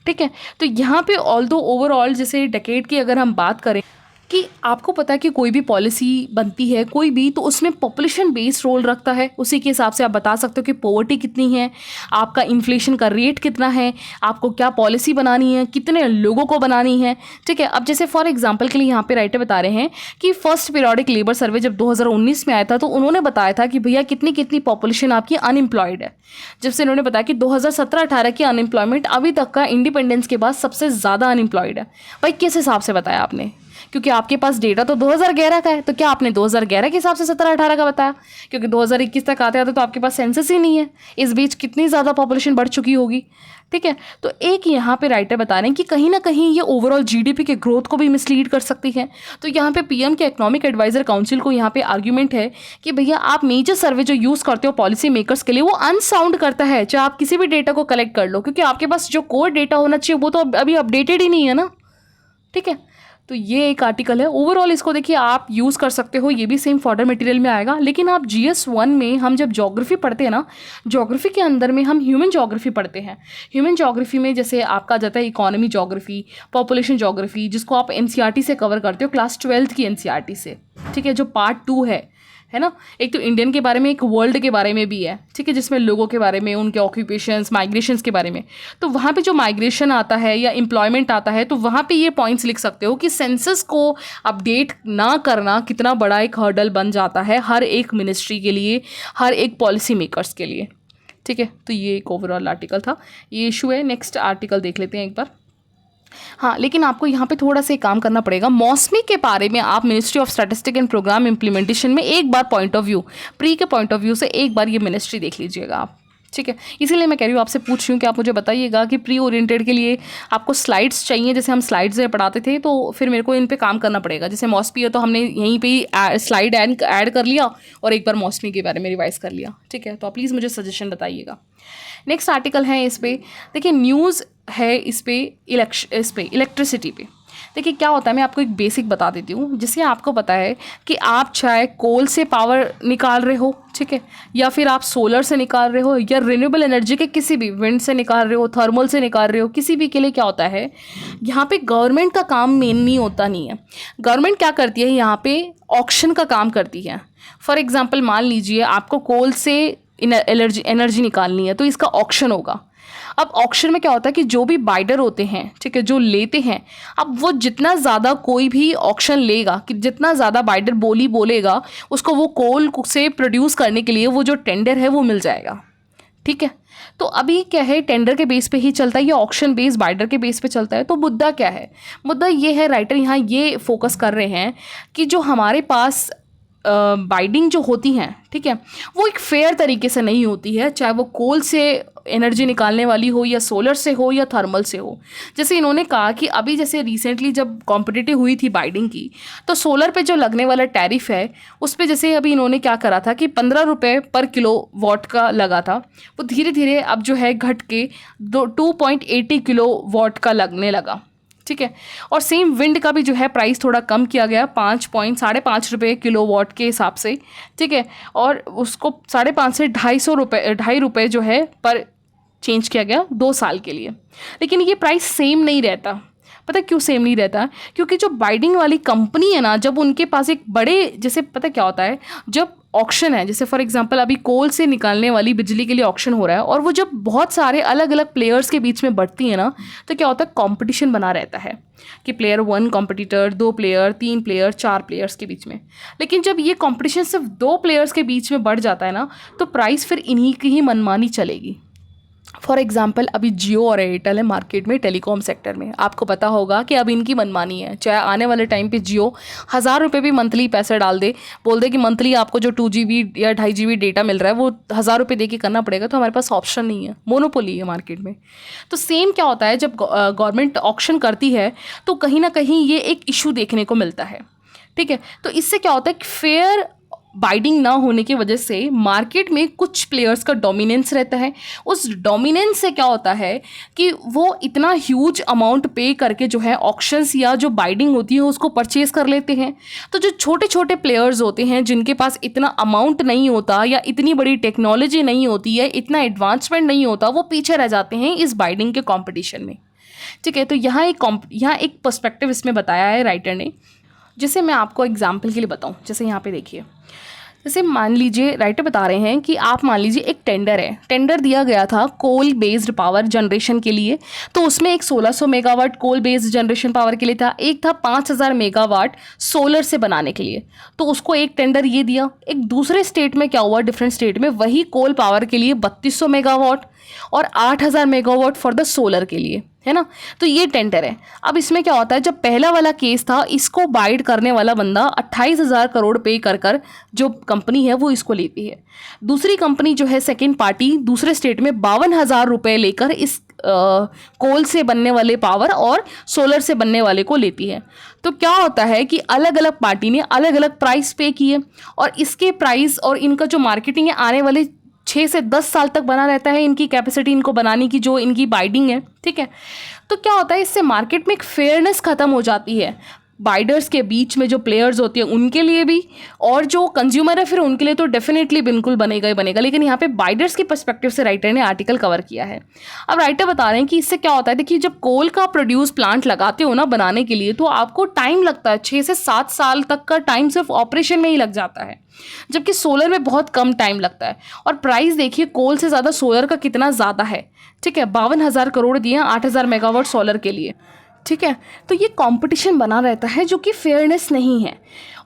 [SPEAKER 1] ठीक है। तो यहाँ पे ऑल्दो ओवरऑल जैसे डेकेड की अगर हम बात करें कि आपको पता है कि कोई भी पॉलिसी बनती है कोई भी, तो उसमें पॉपुलेशन बेस्ड रोल रखता है, उसी के हिसाब से आप बता सकते हो कि पॉवर्टी कितनी है, आपका इन्फ्लेशन का रेट कितना है, आपको क्या पॉलिसी बनानी है, कितने लोगों को बनानी है, ठीक है। अब जैसे फॉर एग्जांपल के लिए यहाँ पे राइटर बता रहे हैं कि फर्स्ट पीरियोडिक लेबर सर्वे जब 2019 में आया था तो उन्होंने बताया था कि भैया कितनी कितनी पॉपुलेशन आपकी अनएम्प्लॉयड है, जब से उन्होंने बताया कि 2017-18 की अनएम्प्लॉयमेंट अभी तक का इंडिपेंडेंस के बाद सबसे ज़्यादा अनएम्प्लॉयड है। भाई किस हिसाब से बताया आपने, क्योंकि आपके पास डेटा तो 2011 का है, तो क्या आपने 2011 के हिसाब से 17-18 का बताया, क्योंकि 2021 तक आते आते तो आपके पास सेंसस ही नहीं है, इस बीच कितनी ज़्यादा पॉपुलेशन बढ़ चुकी होगी, ठीक है। तो एक यहाँ पे राइटर बता रहे हैं कि कहीं ना कहीं ये ओवरऑल जीडीपी के ग्रोथ को भी मिसलीड कर सकती है। तो यहाँ पे पीएम के इकोनॉमिक एडवाइजर काउंसिल को यहाँ पे आर्ग्यूमेंट है कि भैया आप मेजर सर्वे जो यूज़ करते हो पॉलिसी मेकर्स के लिए वो अनसाउंड करता है, चाहे आप किसी भी डेटा को कलेक्ट कर लो, क्योंकि आपके पास जो कोर डेटा होना चाहिए वो तो अभी अपडेटेड ही नहीं है ना, ठीक है। तो ये एक आर्टिकल है, ओवरऑल इसको देखिए आप यूज़ कर सकते हो, ये भी सेम फॉर्डर मटेरियल में आएगा। लेकिन आप GS1 में हम जब ज्योग्राफी पढ़ते हैं ना, ज्योग्राफी के अंदर में हम ह्यूमन ज्योग्राफी पढ़ते हैं। ह्यूमन ज्योग्राफी में जैसे आपका जाता है इकोनॉमी ज्योग्राफी, पॉपुलेशन ज्योग्राफी, जिसको आप NCERT से कवर करते हो, क्लास 12th की NCERT से, ठीक है, जो पार्ट 2 है ना। एक तो इंडियन के बारे में, एक वर्ल्ड के बारे में भी है, ठीक है, जिसमें लोगों के बारे में, उनके ऑक्यूपेशंस, माइग्रेशंस के बारे में। तो वहाँ पे जो माइग्रेशन आता है या एम्प्लॉयमेंट आता है तो वहाँ पे ये पॉइंट्स लिख सकते हो कि सेंसस को अपडेट ना करना कितना बड़ा एक हर्डल बन जाता है हर एक मिनिस्ट्री के लिए, हर एक पॉलिसी मेकर्स के लिए, ठीक है। तो ये एक ओवरऑल आर्टिकल था, ये इशू है। नेक्स्ट आर्टिकल देख लेते हैं एक बार। हाँ, लेकिन आपको यहाँ पे थोड़ा सा काम करना पड़ेगा। मौसमी के बारे में आप ministry of statistic and programme implementation में एक बार पॉइंट ऑफ व्यू, प्री के पॉइंट ऑफ व्यू से एक बार ये मिनिस्ट्री देख लीजिएगा आप, ठीक है, इसीलिए मैं कह रही हूँ, आपसे पूछ रही हूँ कि आप मुझे बताइएगा कि प्री ओरिएंटेड के लिए आपको स्लाइड्स चाहिए, जैसे हम स्लाइड्स में पढ़ाते थे, तो फिर मेरे को इन पे काम करना पड़ेगा। जैसे मॉस्पी है तो हमने यहीं पे ही स्लाइड ऐड कर लिया और एक बार मॉस्पी के बारे में रिवाइज कर लिया। ठीक है, तो आप प्लीज़ मुझे सजेशन बताइएगा। नेक्स्ट आर्टिकल है इस पर, देखिए न्यूज़ है इस पर इलेक्ट्रिसिटी पे। देखिए क्या होता है, मैं आपको एक बेसिक बता देती हूँ। जिससे आपको पता है कि आप चाहे कोल से पावर निकाल रहे हो, ठीक है, या फिर आप सोलर से निकाल रहे हो, या रिन्यूएबल एनर्जी के किसी भी विंड से निकाल रहे हो, थर्मल से निकाल रहे हो, किसी भी के लिए क्या होता है, यहाँ पे गवर्नमेंट का काम मेन नहीं होता नहीं है। गवर्नमेंट क्या करती है, यहाँ पे ऑक्शन का काम करती है। फॉर एग्जाम्पल मान लीजिए आपको कोल से एनर्जी निकालनी है, तो इसका ऑक्शन होगा। अब ऑक्शन में क्या होता है कि जो भी बाइडर होते हैं, ठीक है, जो लेते हैं, अब वो जितना ज़्यादा कोई भी ऑक्शन लेगा, कि जितना ज़्यादा बाइडर बोलेगा, उसको वो कोल से प्रोड्यूस करने के लिए वो जो टेंडर है वो मिल जाएगा। ठीक है, तो अभी क्या है, टेंडर के बेस पे ही चलता है या ऑक्शन बेस बाइडर के बेस पे चलता है। तो मुद्दा क्या है, मुद्दा ये है, राइटर यहाँ ये फोकस कर रहे हैं कि जो हमारे पास बाइडिंग जो होती हैं, ठीक है, वो एक फेयर तरीके से नहीं होती है, चाहे वो कोल से एनर्जी निकालने वाली हो, या सोलर से हो, या थर्मल से हो। जैसे इन्होंने कहा कि अभी जैसे रिसेंटली जब कॉम्पिटिटिव हुई थी बाइडिंग की, तो सोलर पे जो लगने वाला टैरिफ है उस पे जैसे अभी इन्होंने क्या करा था कि 15 रुपये पर किलो वाट का लगा था, वो धीरे धीरे अब जो है घट के 2.80 किलो वाट का लगने लगा। ठीक है, और सेम विंड का भी जो है प्राइस थोड़ा कम किया गया, 5.5 रुपये किलो वाट के हिसाब से। ठीक है, और उसको 5.5 से 2.5 रुपये जो है पर चेंज किया गया 2 साल के लिए। लेकिन ये प्राइस सेम नहीं रहता। पता क्यों सेम नहीं रहता? क्योंकि जो बाइडिंग वाली कंपनी है ना, जब उनके पास एक बड़े, जैसे पता क्या होता है, जब ऑक्शन है, जैसे फॉर एग्जांपल अभी कोल से निकालने वाली बिजली के लिए ऑक्शन हो रहा है, और वो जब बहुत सारे अलग अलग प्लेयर्स के बीच में बढ़ती है ना, तो क्या होता है, कंपटीशन बना रहता है कि player 1 competitor, 2 player, 3 player, 4 players के बीच में। लेकिन जब ये कंपटीशन सिर्फ 2 प्लेयर्स के बीच में बढ़ जाता है ना, तो प्राइस फिर इन्हीं की ही मनमानी चलेगी। फॉर एग्जाम्पल अभी जियो और एयरटेल है मार्केट में, टेलीकॉम सेक्टर में। आपको पता होगा कि अब इनकी मनमानी है। चाहे आने वाले टाइम पे जियो 1000 रुपये भी मंथली पैसे डाल दे, बोल दे कि मंथली आपको जो 2 GB या 2.5 GB डेटा मिल रहा है वो 1000 रुपये दे के करना पड़ेगा, तो हमारे पास ऑप्शन नहीं है, मोनोपोली है मार्केट में। तो सेम क्या होता है, जब गवर्नमेंट ऑक्शन करती है तो कहीं ना कहीं ये एक इशू देखने को मिलता है। ठीक है, तो इससे क्या होता है कि फेयर बाइडिंग ना होने की वजह से मार्केट में कुछ प्लेयर्स का डोमिनेंस रहता है। उस डोमिनेंस से क्या होता है कि वो इतना ह्यूज अमाउंट पे करके जो है ऑक्शंस या जो बाइडिंग होती है उसको परचेज कर लेते हैं। तो जो छोटे छोटे प्लेयर्स होते हैं जिनके पास इतना अमाउंट नहीं होता, या इतनी बड़ी टेक्नोलॉजी नहीं होती है, इतना एडवांसमेंट नहीं होता, वो पीछे रह जाते हैं इस बाइडिंग के कॉम्पिटिशन में। ठीक है, तो यहाँ एक पर्सपेक्टिव इसमें बताया है राइटर ने। जैसे मैं आपको एग्जाम्पल के लिए बताऊँ, जैसे यहाँ पे देखिए, जैसे मान लीजिए राइटर बता रहे हैं कि आप मान लीजिए एक टेंडर है, टेंडर दिया गया था कोल बेस्ड पावर जनरेशन के लिए। तो उसमें एक 1600 megawatt coal based generation power के लिए था, एक था 5000 मेगावाट सोलर से बनाने के लिए। तो उसको एक टेंडर ये दिया। एक दूसरे स्टेट में क्या हुआ, डिफरेंट स्टेट में वही कोल पावर के लिए 3200 मेगावाट और 8000 मेगावाट फॉर द सोलर के लिए, है ना। तो ये टेंडर है। अब इसमें क्या होता है, जब पहला वाला केस था, इसको बाइड करने वाला बंदा 28,000 करोड़ पे कर जो कंपनी है वो इसको लेती है। दूसरी कंपनी जो है सेकंड पार्टी दूसरे स्टेट में 52,000 रुपये लेकर इस कोल से बनने वाले पावर और सोलर से बनने वाले को लेती है। तो क्या होता है कि अलग अलग पार्टी ने अलग अलग प्राइस पे किए, और इसके प्राइस और इनका जो मार्केटिंग है आने वाले 6 से 10 साल तक बना रहता है। इनकी कैपेसिटी इनको बनाने की जो इनकी बाइडिंग है, ठीक है। तो क्या होता है, इससे मार्केट में एक फेयरनेस ख़त्म हो जाती है। बाइडर्स के बीच में जो प्लेयर्स होती हैं उनके लिए भी, और जो कंज्यूमर है फिर उनके लिए तो डेफिनेटली बिल्कुल बनेगा ही बनेगा। लेकिन यहाँ पे बाइडर्स के पर्सपेक्टिव से राइटर ने आर्टिकल कवर किया है। अब राइटर बता रहे हैं कि इससे क्या होता है, देखिए जब कोल का प्रोड्यूस प्लांट लगाते हो ना बनाने के लिए, तो आपको टाइम लगता है, 6 से 7 साल तक का टाइम सिर्फ ऑपरेशन में ही लग जाता है, जबकि सोलर में बहुत कम टाइम लगता है। और प्राइस देखिए कोल से ज़्यादा सोलर का कितना ज़्यादा है, ठीक है। 52,000 करोड़ दिए 8000 मेगावाट सोलर के लिए,
[SPEAKER 2] ठीक है। तो ये कंपटीशन बना रहता है जो कि फेयरनेस नहीं है।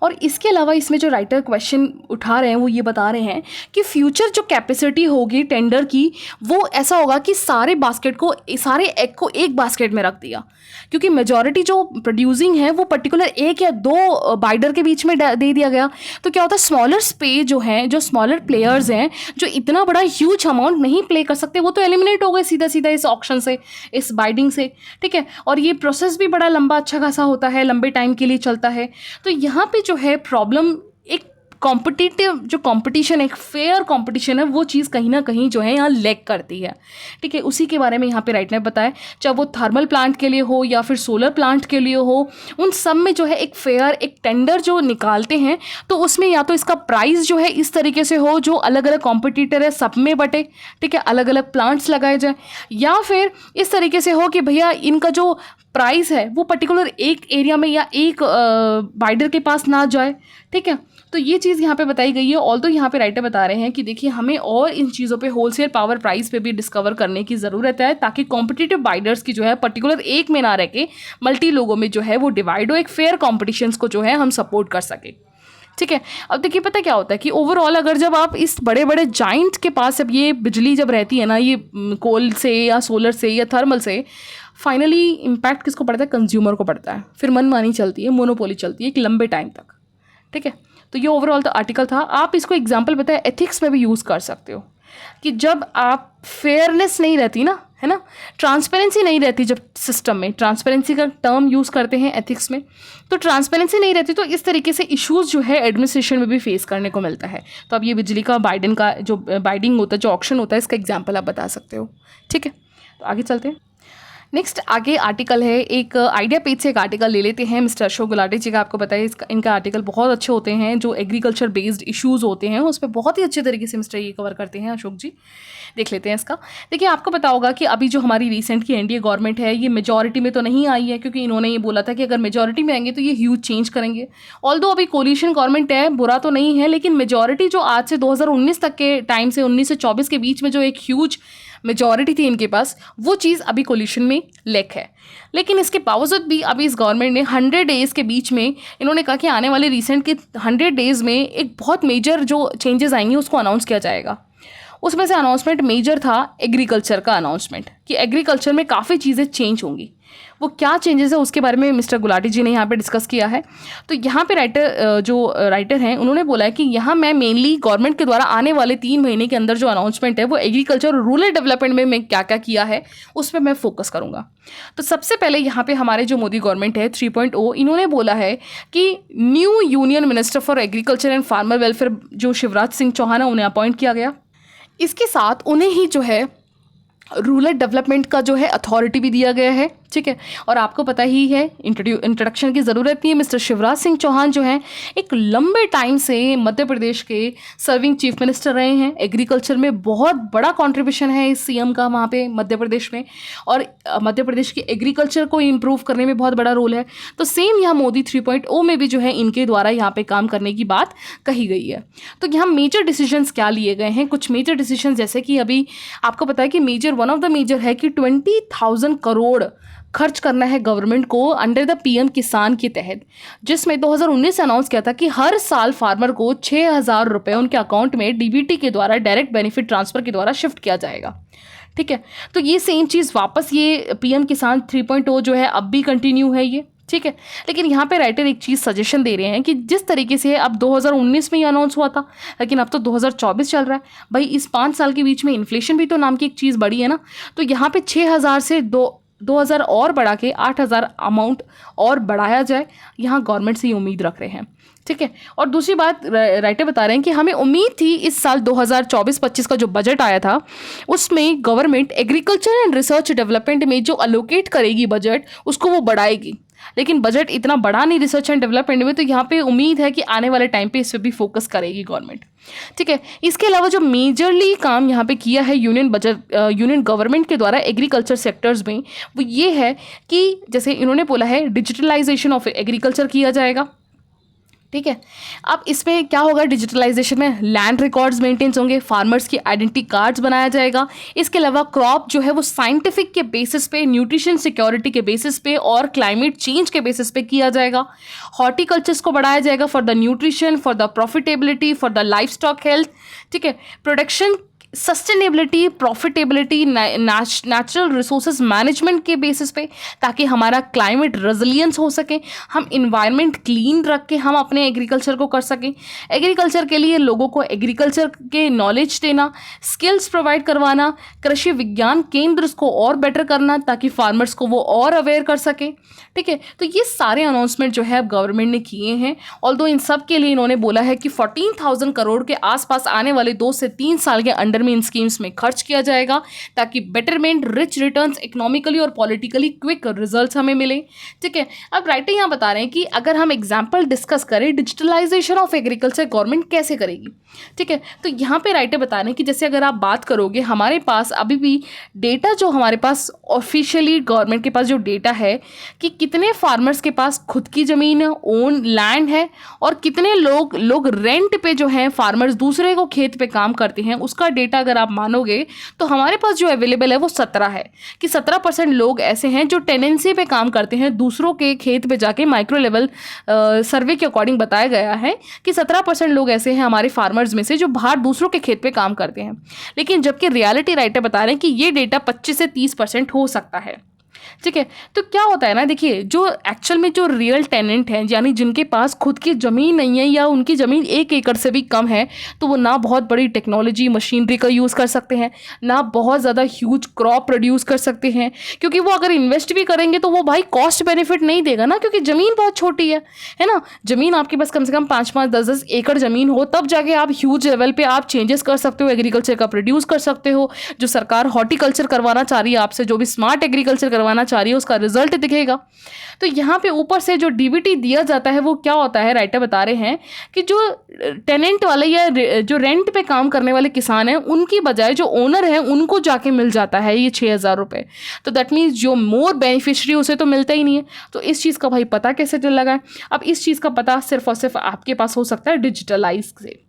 [SPEAKER 2] और इसके अलावा इसमें जो राइटर क्वेश्चन उठा रहे हैं वो ये बता रहे हैं कि फ्यूचर जो कैपेसिटी होगी टेंडर की, वो ऐसा होगा कि सारे एग को एक बास्केट में रख दिया, क्योंकि मेजॉरिटी जो प्रोड्यूसिंग है वो पर्टिकुलर एक या दो बाइडर के बीच में दे दिया गया। तो क्या होता है, स्मॉलर स्पेस जो है, जो स्मॉलर प्लेयर्स हैं, जो इतना बड़ा ह्यूज अमाउंट नहीं प्ले कर सकते, वो तो एलिमिनेट हो गए सीधा सीधा इस ऑक्शन से, इस बाइडिंग से। ठीक है। और ये प्रोसेस भी बड़ा लंबा अच्छा खासा होता है, लंबे टाइम के लिए चलता है। तो यहाँ पे जो है प्रॉब्लम, एक कॉम्पिटिटिव जो कंपटीशन, एक फेयर कंपटीशन है, वो चीज़ कहीं ना कहीं जो है यहाँ लैग करती है। ठीक है। उसी के बारे में यहाँ पे राइटर ने बताया, चाहे वो थर्मल प्लांट के लिए हो या फिर सोलर प्लांट के लिए हो, उन सब में जो है एक फेयर, एक टेंडर जो निकालते हैं, तो उसमें या तो इसका प्राइस जो है इस तरीके से हो जो अलग अलग कॉम्पिटिटर है सब में बटे, ठीक है, अलग अलग प्लांट्स लगाए जाए, या फिर इस तरीके से हो कि भैया इनका जो प्राइस है वो पर्टिकुलर एक एरिया में या एक बाइडर के पास ना जाए। ठीक है। तो ये चीज़ यहाँ पे बताई गई है। ऑल्दो यहाँ पे राइटर बता रहे हैं कि देखिए हमें और इन चीज़ों पे होलसेल पावर प्राइस पे भी डिस्कवर करने की ज़रूरत है, ताकि कॉम्पिटिटिव बाइडर्स की जो है पर्टिकुलर एक में ना रह के मल्टी लोगों में जो है वो डिवाइड हो, एक फेयर कॉम्पिटिशन्स को जो है हम सपोर्ट कर सके। ठीक है। अब देखिए पता क्या होता है कि ओवरऑल अगर जब आप इस बड़े बड़े जाइंट के पास अब ये बिजली जब रहती है ना, ये कोल से या सोलर से या थर्मल से, फाइनली इम्पैक्ट किसको पड़ता है, कंज्यूमर को पड़ता है। फिर मनमानी चलती है, मोनोपोली चलती है एक लंबे टाइम तक। ठीक है। तो ये ओवरऑल तो आर्टिकल था। आप इसको एग्जांपल बताए एथिक्स में भी यूज़ कर सकते हो कि जब आप फेयरनेस नहीं रहती ना, है ना, ट्रांसपेरेंसी नहीं रहती, जब सिस्टम में ट्रांसपेरेंसी का टर्म यूज़ करते हैं एथिक्स में, तो ट्रांसपेरेंसी नहीं रहती, तो इस तरीके से इश्यूज़ जो है एडमिनिस्ट्रेशन में भी फेस करने को मिलता है। तो अब ये बिजली का बाइडन का जो बाइडिंग होता है, जो ऑक्शन होता है, इसका एग्जाम्पल आप बता सकते हो। ठीक है। तो आगे चलते हैं। नेक्स्ट आगे आर्टिकल है, एक आइडिया पेज से एक आर्टिकल ले लेते हैं। मिस्टर अशोक गुलाटी जी का आपको पता है इनका आर्टिकल बहुत अच्छे होते हैं, जो एग्रीकल्चर बेस्ड इश्यूज़ होते हैं उस पर बहुत ही अच्छे तरीके से मिस्टर ये कवर करते हैं अशोक जी। देख लेते हैं इसका। देखिए आपको पता होगा कि अभी जो हमारी रिसेंट की एनडीए गवर्नमेंट है, ये मेजॉरिटी में तो नहीं आई है, क्योंकि इन्होंने ये बोला था कि अगर मेजॉरिटी में आएंगे तो ये ह्यूज चेंज करेंगे। ऑल्दो अभी कोलिशन गवर्नमेंट है, बुरा तो नहीं है, लेकिन मेजॉरिटी जो आज से 2019 तक के टाइम से 19 से 24 के बीच में जो एक ह्यूज मेजॉरिटी थी इनके पास, वो चीज़ अभी कोलिशन में लैक है। लेकिन इसके बावजूद भी अभी इस गवर्नमेंट ने 100 डेज़ के बीच में इन्होंने कहा कि आने वाले रिसेंट के 100 डेज़ में एक बहुत मेजर जो चेंजेस आएंगे उसको अनाउंस किया जाएगा। उसमें से अनाउंसमेंट मेजर था एग्रीकल्चर का अनाउंसमेंट, कि एग्रीकल्चर में काफ़ी चीज़ें चेंज होंगी। वो क्या चेंजेस है उसके बारे में मिस्टर गुलाटी जी ने यहाँ पे डिस्कस किया है। तो यहाँ पे राइटर हैं उन्होंने बोला है कि यहाँ मैं मेनली गवर्नमेंट के द्वारा आने वाले 3 महीने के अंदर जो अनाउंसमेंट है वो एग्रीकल्चर और रूरल डेवलपमेंट में मैं क्या क्या किया है उस पर मैं फोकस करूँगा। तो सबसे पहले यहाँ पे हमारे जो मोदी गवर्नमेंट है 3.0, इन्होंने बोला है कि new union minister for agriculture and farmer welfare जो शिवराज सिंह चौहान है उन्हें अपॉइंट किया गया। इसके साथ उन्हें ही जो है रूरल डेवलपमेंट का जो है अथॉरिटी भी दिया गया है। ठीक है। और आपको पता ही है, इंट्रोडक्शन की ज़रूरत नहीं है, मिस्टर शिवराज सिंह चौहान जो हैं एक लंबे टाइम से मध्य प्रदेश के सर्विंग चीफ मिनिस्टर रहे हैं। एग्रीकल्चर में बहुत बड़ा कंट्रीब्यूशन है इस सीएम का वहाँ पे मध्य प्रदेश में, और मध्य प्रदेश की एग्रीकल्चर को इम्प्रूव करने में बहुत बड़ा रोल है। तो सेम यहाँ मोदी 3.0 में भी जो है इनके द्वारा यहाँ पे काम करने की बात कही गई है। तो यहाँ मेजर डिसीजंस क्या लिए गए हैं, कुछ मेजर डिसीजंस जैसे कि अभी आपको पता है कि वन ऑफ द मेजर है कि 20,000 करोड़ खर्च करना है गवर्नमेंट को अंडर द पीएम किसान के तहत, जिसमें 2019 से अनाउंस किया था कि हर साल फार्मर को 6,000 रुपये उनके अकाउंट में डीबीटी के द्वारा डायरेक्ट बेनिफिट ट्रांसफ़र के द्वारा शिफ्ट किया जाएगा। ठीक है। तो ये सेम चीज़ वापस ये पीएम किसान 3.0 जो है अब भी कंटिन्यू है ये। ठीक है। लेकिन यहाँ पे राइटर एक चीज़ सजेशन दे रहे हैं कि जिस तरीके से अब 2019 में ये अनाउंस हुआ था, लेकिन अब तो 2024 चल रहा है भाई, इस 5 साल के बीच में इन्फ्लेशन भी तो नाम की एक चीज़ बढ़ी है ना। तो यहाँ पे 6,000 से 2,000 और बढ़ा के 8,000 अमाउंट और बढ़ाया जाए, यहाँ गवर्नमेंट से ये उम्मीद रख रहे हैं। ठीक है। और दूसरी बात राइटर बता रहे हैं कि हमें उम्मीद थी इस साल 2024-25 का जो बजट आया था उसमें government agriculture and research development में जो अलोकेट करेगी बजट उसको वो बढ़ाएगी, लेकिन बजट इतना बढ़ा नहीं रिसर्च एंड डेवलपमेंट में। तो यहाँ पे उम्मीद है कि आने वाले टाइम पे इस पर भी फोकस करेगी गवर्नमेंट। ठीक है। इसके अलावा जो मेजरली काम यहाँ पे किया है यूनियन गवर्नमेंट के द्वारा एग्रीकल्चर सेक्टर्स में, वो ये है कि जैसे इन्होंने बोला है डिजिटलाइजेशन ऑफ एग्रीकल्चर किया जाएगा, ठीक है। अब इसमें क्या होगा, डिजिटलाइजेशन में लैंड रिकॉर्ड्स मेंटेन्स होंगे, फार्मर्स की आइडेंटिटी कार्ड्स बनाया जाएगा। इसके अलावा क्रॉप जो है वो साइंटिफिक के बेसिस पे, न्यूट्रिशन सिक्योरिटी के बेसिस पे और क्लाइमेट चेंज के बेसिस पे किया जाएगा। हॉर्टिकल्चर्स को बढ़ाया जाएगा for the nutrition, for the profitability, for the life stock health. ठीक है। Production sustainability, profitability, natural resources management के बेसिस पे, ताकि हमारा क्लाइमेट रेजिलियंस हो सके, हम इन्वायरमेंट क्लीन रख के हम अपने एग्रीकल्चर को कर सकें। एग्रीकल्चर के लिए लोगों को एग्रीकल्चर के नॉलेज देना, स्किल्स प्रोवाइड करवाना, कृषि विज्ञान केंद्र को और बेटर करना ताकि फार्मर्स को वो और अवेयर कर सकें। ठीक है। तो ये सारे अनाउंसमेंट जो है अब गवर्नमेंट ने किए हैं। ऑल्दो इन सब के लिए इन्होंने बोला है कि 14,000 करोड़ के आसपास आने वाले 2 से 3 साल के अंडर में इन स्कीम्स में खर्च किया जाएगा ताकि बेटरमेंट, रिच रिटर्न्स, इकोनॉमिकली और पॉलिटिकली क्विक रिजल्ट्स हमें मिले। ठीक है। अब राइटर यहाँ बता रहे हैं कि अगर हम एग्जाम्पल डिस्कस करें, डिजिटलाइजेशन ऑफ एग्रीकल्चर गवर्नमेंट कैसे करेगी। ठीक है। तो यहाँ पे राइटर बता रहे हैं कि जैसे अगर आप बात करोगे, हमारे पास अभी भी डेटा जो हमारे पास ऑफिशियली गवर्नमेंट के पास जो डेटा है कि कितने फार्मर्स के पास खुद की ज़मीन, ओन लैंड है और कितने लोग रेंट पे जो है फार्मर्स दूसरे को खेत पे काम करते हैं, उसका डेटा अगर आप मानोगे तो हमारे पास जो अवेलेबल है वो 17 है कि 17% लोग ऐसे हैं जो टेनेंसी पे काम करते हैं, दूसरों के खेत पे जाके। माइक्रो लेवल सर्वे के अकॉर्डिंग बताया गया है कि 17% लोग ऐसे हैं हमारे फार्मर्स में से जो बाहर दूसरों के खेत पे काम करते हैं। लेकिन जबकि रियलिटी राइटर बता रहे हैं कि ये डेटा 25 से 30% हो सकता है। ठीक है। तो क्या होता है ना, देखिए जो एक्चुअल में जो रियल टेनेंट हैं, यानी जिनके पास खुद की ज़मीन नहीं है या उनकी ज़मीन 1 एकड़ से भी कम है, तो वो ना बहुत बड़ी टेक्नोलॉजी मशीनरी का यूज़ कर सकते हैं, ना बहुत ज़्यादा ह्यूज क्रॉप प्रोड्यूस कर सकते हैं, क्योंकि वो अगर इन्वेस्ट भी करेंगे तो वो भाई कॉस्ट बेनिफिट नहीं देगा ना, क्योंकि ज़मीन बहुत छोटी है ना। ज़मीन आपके पास कम से कम 5-5, 10-10 एकड़ ज़मीन हो, तब जाके आप ह्यूज लेवल पर आप चेंजेस कर सकते हो, एग्रीकल्चर का प्रोड्यूस कर सकते हो। जो सरकार हॉर्टिकल्चर करवाना चाह रही है आपसे, जो भी स्मार्ट एग्रीकल्चर करवाना चाह रही है, उसका रिजल्ट दिखेगा। तो यहाँ पे ऊपर से जो डीबीटी दिया जाता है वो क्या होता है, राइटर बता रहे हैं कि जो टेनेंट वाले या जो रेंट पे काम करने वाले किसान हैं, उनकी बजाय जो ओनर है उनको जाके मिल जाता है ये 6,000 रुपये। तो दैट मीन्स जो मोर बेनिफिशरी उसे तो मिलता ही नहीं है। तो इस चीज़ का भाई पता कैसे चल लगा है? अब इस चीज़ का पता सिर्फ और सिर्फ आपके पास हो सकता है डिजिटलाइज से।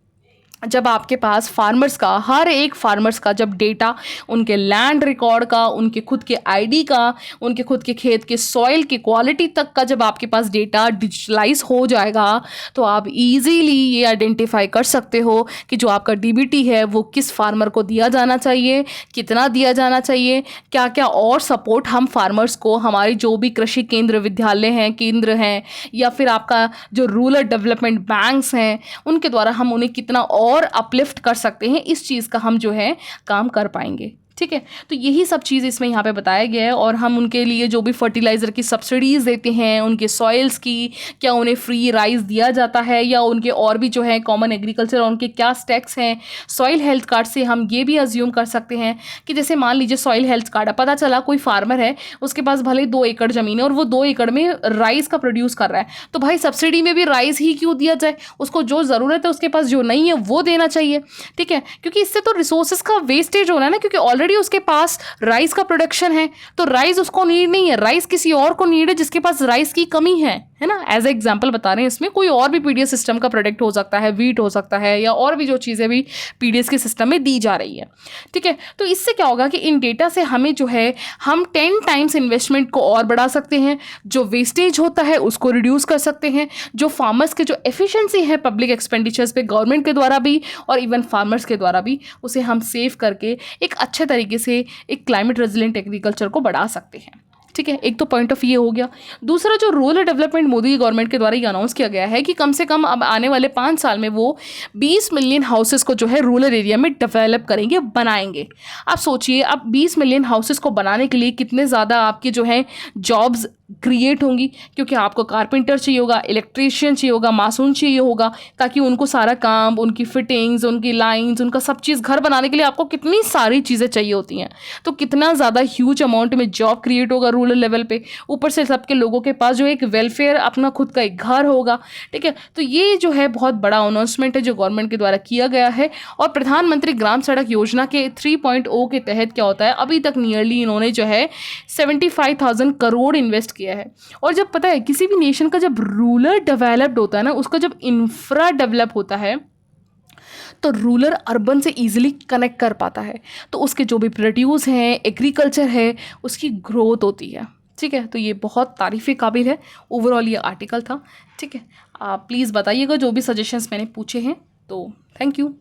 [SPEAKER 2] जब आपके पास फार्मर्स का, हर एक फार्मर्स का जब डेटा, उनके लैंड रिकॉर्ड का, उनके खुद के आईडी का, उनके खुद के खेत के सॉइल की क्वालिटी तक का जब आपके पास डेटा डिजिटलाइज हो जाएगा, तो आप इजीली ये आइडेंटिफाई कर सकते हो कि जो आपका डीबीटी है वो किस फार्मर को दिया जाना चाहिए, कितना दिया जाना चाहिए, क्या क्या और सपोर्ट हम फार्मर्स को, हमारी जो भी कृषि केंद्र, विद्यालय हैं, केंद्र हैं, या फिर आपका जो रूरल डेवलपमेंट बैंक्स हैं, उनके द्वारा हम उन्हें कितना और अपलिफ्ट कर सकते हैं, इस चीज़ का हम जो है काम कर पाएंगे। ठीक है। तो यही सब चीज़ इसमें यहाँ पे बताया गया है। और हम उनके लिए जो भी फर्टिलाइज़र की सब्सिडीज़ देते हैं, उनके सॉइल्स की, क्या उन्हें फ्री राइस दिया जाता है, या उनके और भी जो है कॉमन एग्रीकल्चर, उनके क्या स्टेक्स हैं। सॉइल हेल्थ कार्ड से हम ये भी अज्यूम कर सकते हैं कि जैसे मान लीजिए सॉइल हेल्थ कार्ड, पता चला कोई फार्मर है, उसके पास भले 2 एकड़ ज़मीन है और वो 2 एकड़ में राइस का प्रोड्यूस कर रहा है, तो भाई सब्सिडी में भी राइस ही क्यों दिया जाए? उसको जो ज़रूरत है, उसके पास जो नहीं है वो देना चाहिए। ठीक है। क्योंकि इससे तो रिसोर्सेज का वेस्टेज हो रहा है ना, क्योंकि ऑलरेडी उसके पास राइस का प्रोडक्शन है, तो राइस उसको नीड नहीं है, राइस किसी और को नीड है जिसके पास राइस की कमी है ना। एज ए एग्जांपल बता रहे हैं, इसमें कोई और भी पीडीएस सिस्टम का प्रोडक्ट हो सकता है, वीट हो सकता है, या और भी जो चीज़ें भी पीडीएस के सिस्टम में दी जा रही है। ठीक है। तो इससे क्या होगा कि इन डेटा से हमें जो है, हम 10 टाइम्स इन्वेस्टमेंट को और बढ़ा सकते हैं, जो वेस्टेज होता है उसको रिड्यूस कर सकते हैं, जो फार्मर्स के जो एफिशिएंसी है पब्लिक एक्सपेंडिचर्स पे गवर्नमेंट के द्वारा भी और इवन फार्मर्स के द्वारा भी, उसे हम सेव करके एक अच्छे तरीके से एक क्लाइमेट रेजिलेंट एग्रीकल्चर को बढ़ा सकते हैं। ठीक है। एक तो पॉइंट ऑफ ये हो गया। दूसरा, जो रूरल डेवलपमेंट मोदी गवर्नमेंट के द्वारा ये अनाउंस किया गया है कि कम से कम अब आने वाले 5 साल में वो 20 मिलियन हाउसेस को जो है रूरल एरिया में डेवलप करेंगे, बनाएंगे। आप सोचिए, अब 20 मिलियन हाउसेस को बनाने के लिए कितने ज़्यादा आपके जो है जॉब्स क्रिएट होंगी, क्योंकि आपको कारपेंटर चाहिए होगा, इलेक्ट्रीशियन चाहिए होगा, मासून चाहिए होगा, ताकि उनको सारा काम, उनकी फिटिंग्स, उनकी लाइंस, उनका सब चीज़, घर बनाने के लिए आपको कितनी सारी चीज़ें चाहिए होती हैं। तो कितना ज़्यादा ह्यूज अमाउंट में जॉब क्रिएट होगा रूरल लेवल पे। ऊपर से सबके लोगों के पास जो एक वेलफेयर, अपना खुद का एक घर होगा। ठीक है। तो ये जो है बहुत बड़ा अनाउंसमेंट है जो गवर्नमेंट के द्वारा किया गया है। और प्रधानमंत्री ग्राम सड़क योजना के 3.0 के तहत क्या होता है, अभी तक नियरली इन्होंने जो है 75,000 करोड़ इन्वेस्ट किया है। और जब पता है किसी भी नेशन का जब रूरल डेवलप्ड होता है ना, उसका जब इंफ्रा डेवलप होता है तो रूरल अर्बन से इजीली कनेक्ट कर पाता है, तो उसके जो भी प्रोड्यूस हैं, एग्रीकल्चर है, उसकी ग्रोथ होती है। ठीक है, तो ये बहुत तारीफ़ काबिल है। ओवरऑल ये आर्टिकल था। ठीक है, आप प्लीज़ बताइएगा जो भी सजेशंस मैंने पूछे हैं। तो थैंक यू।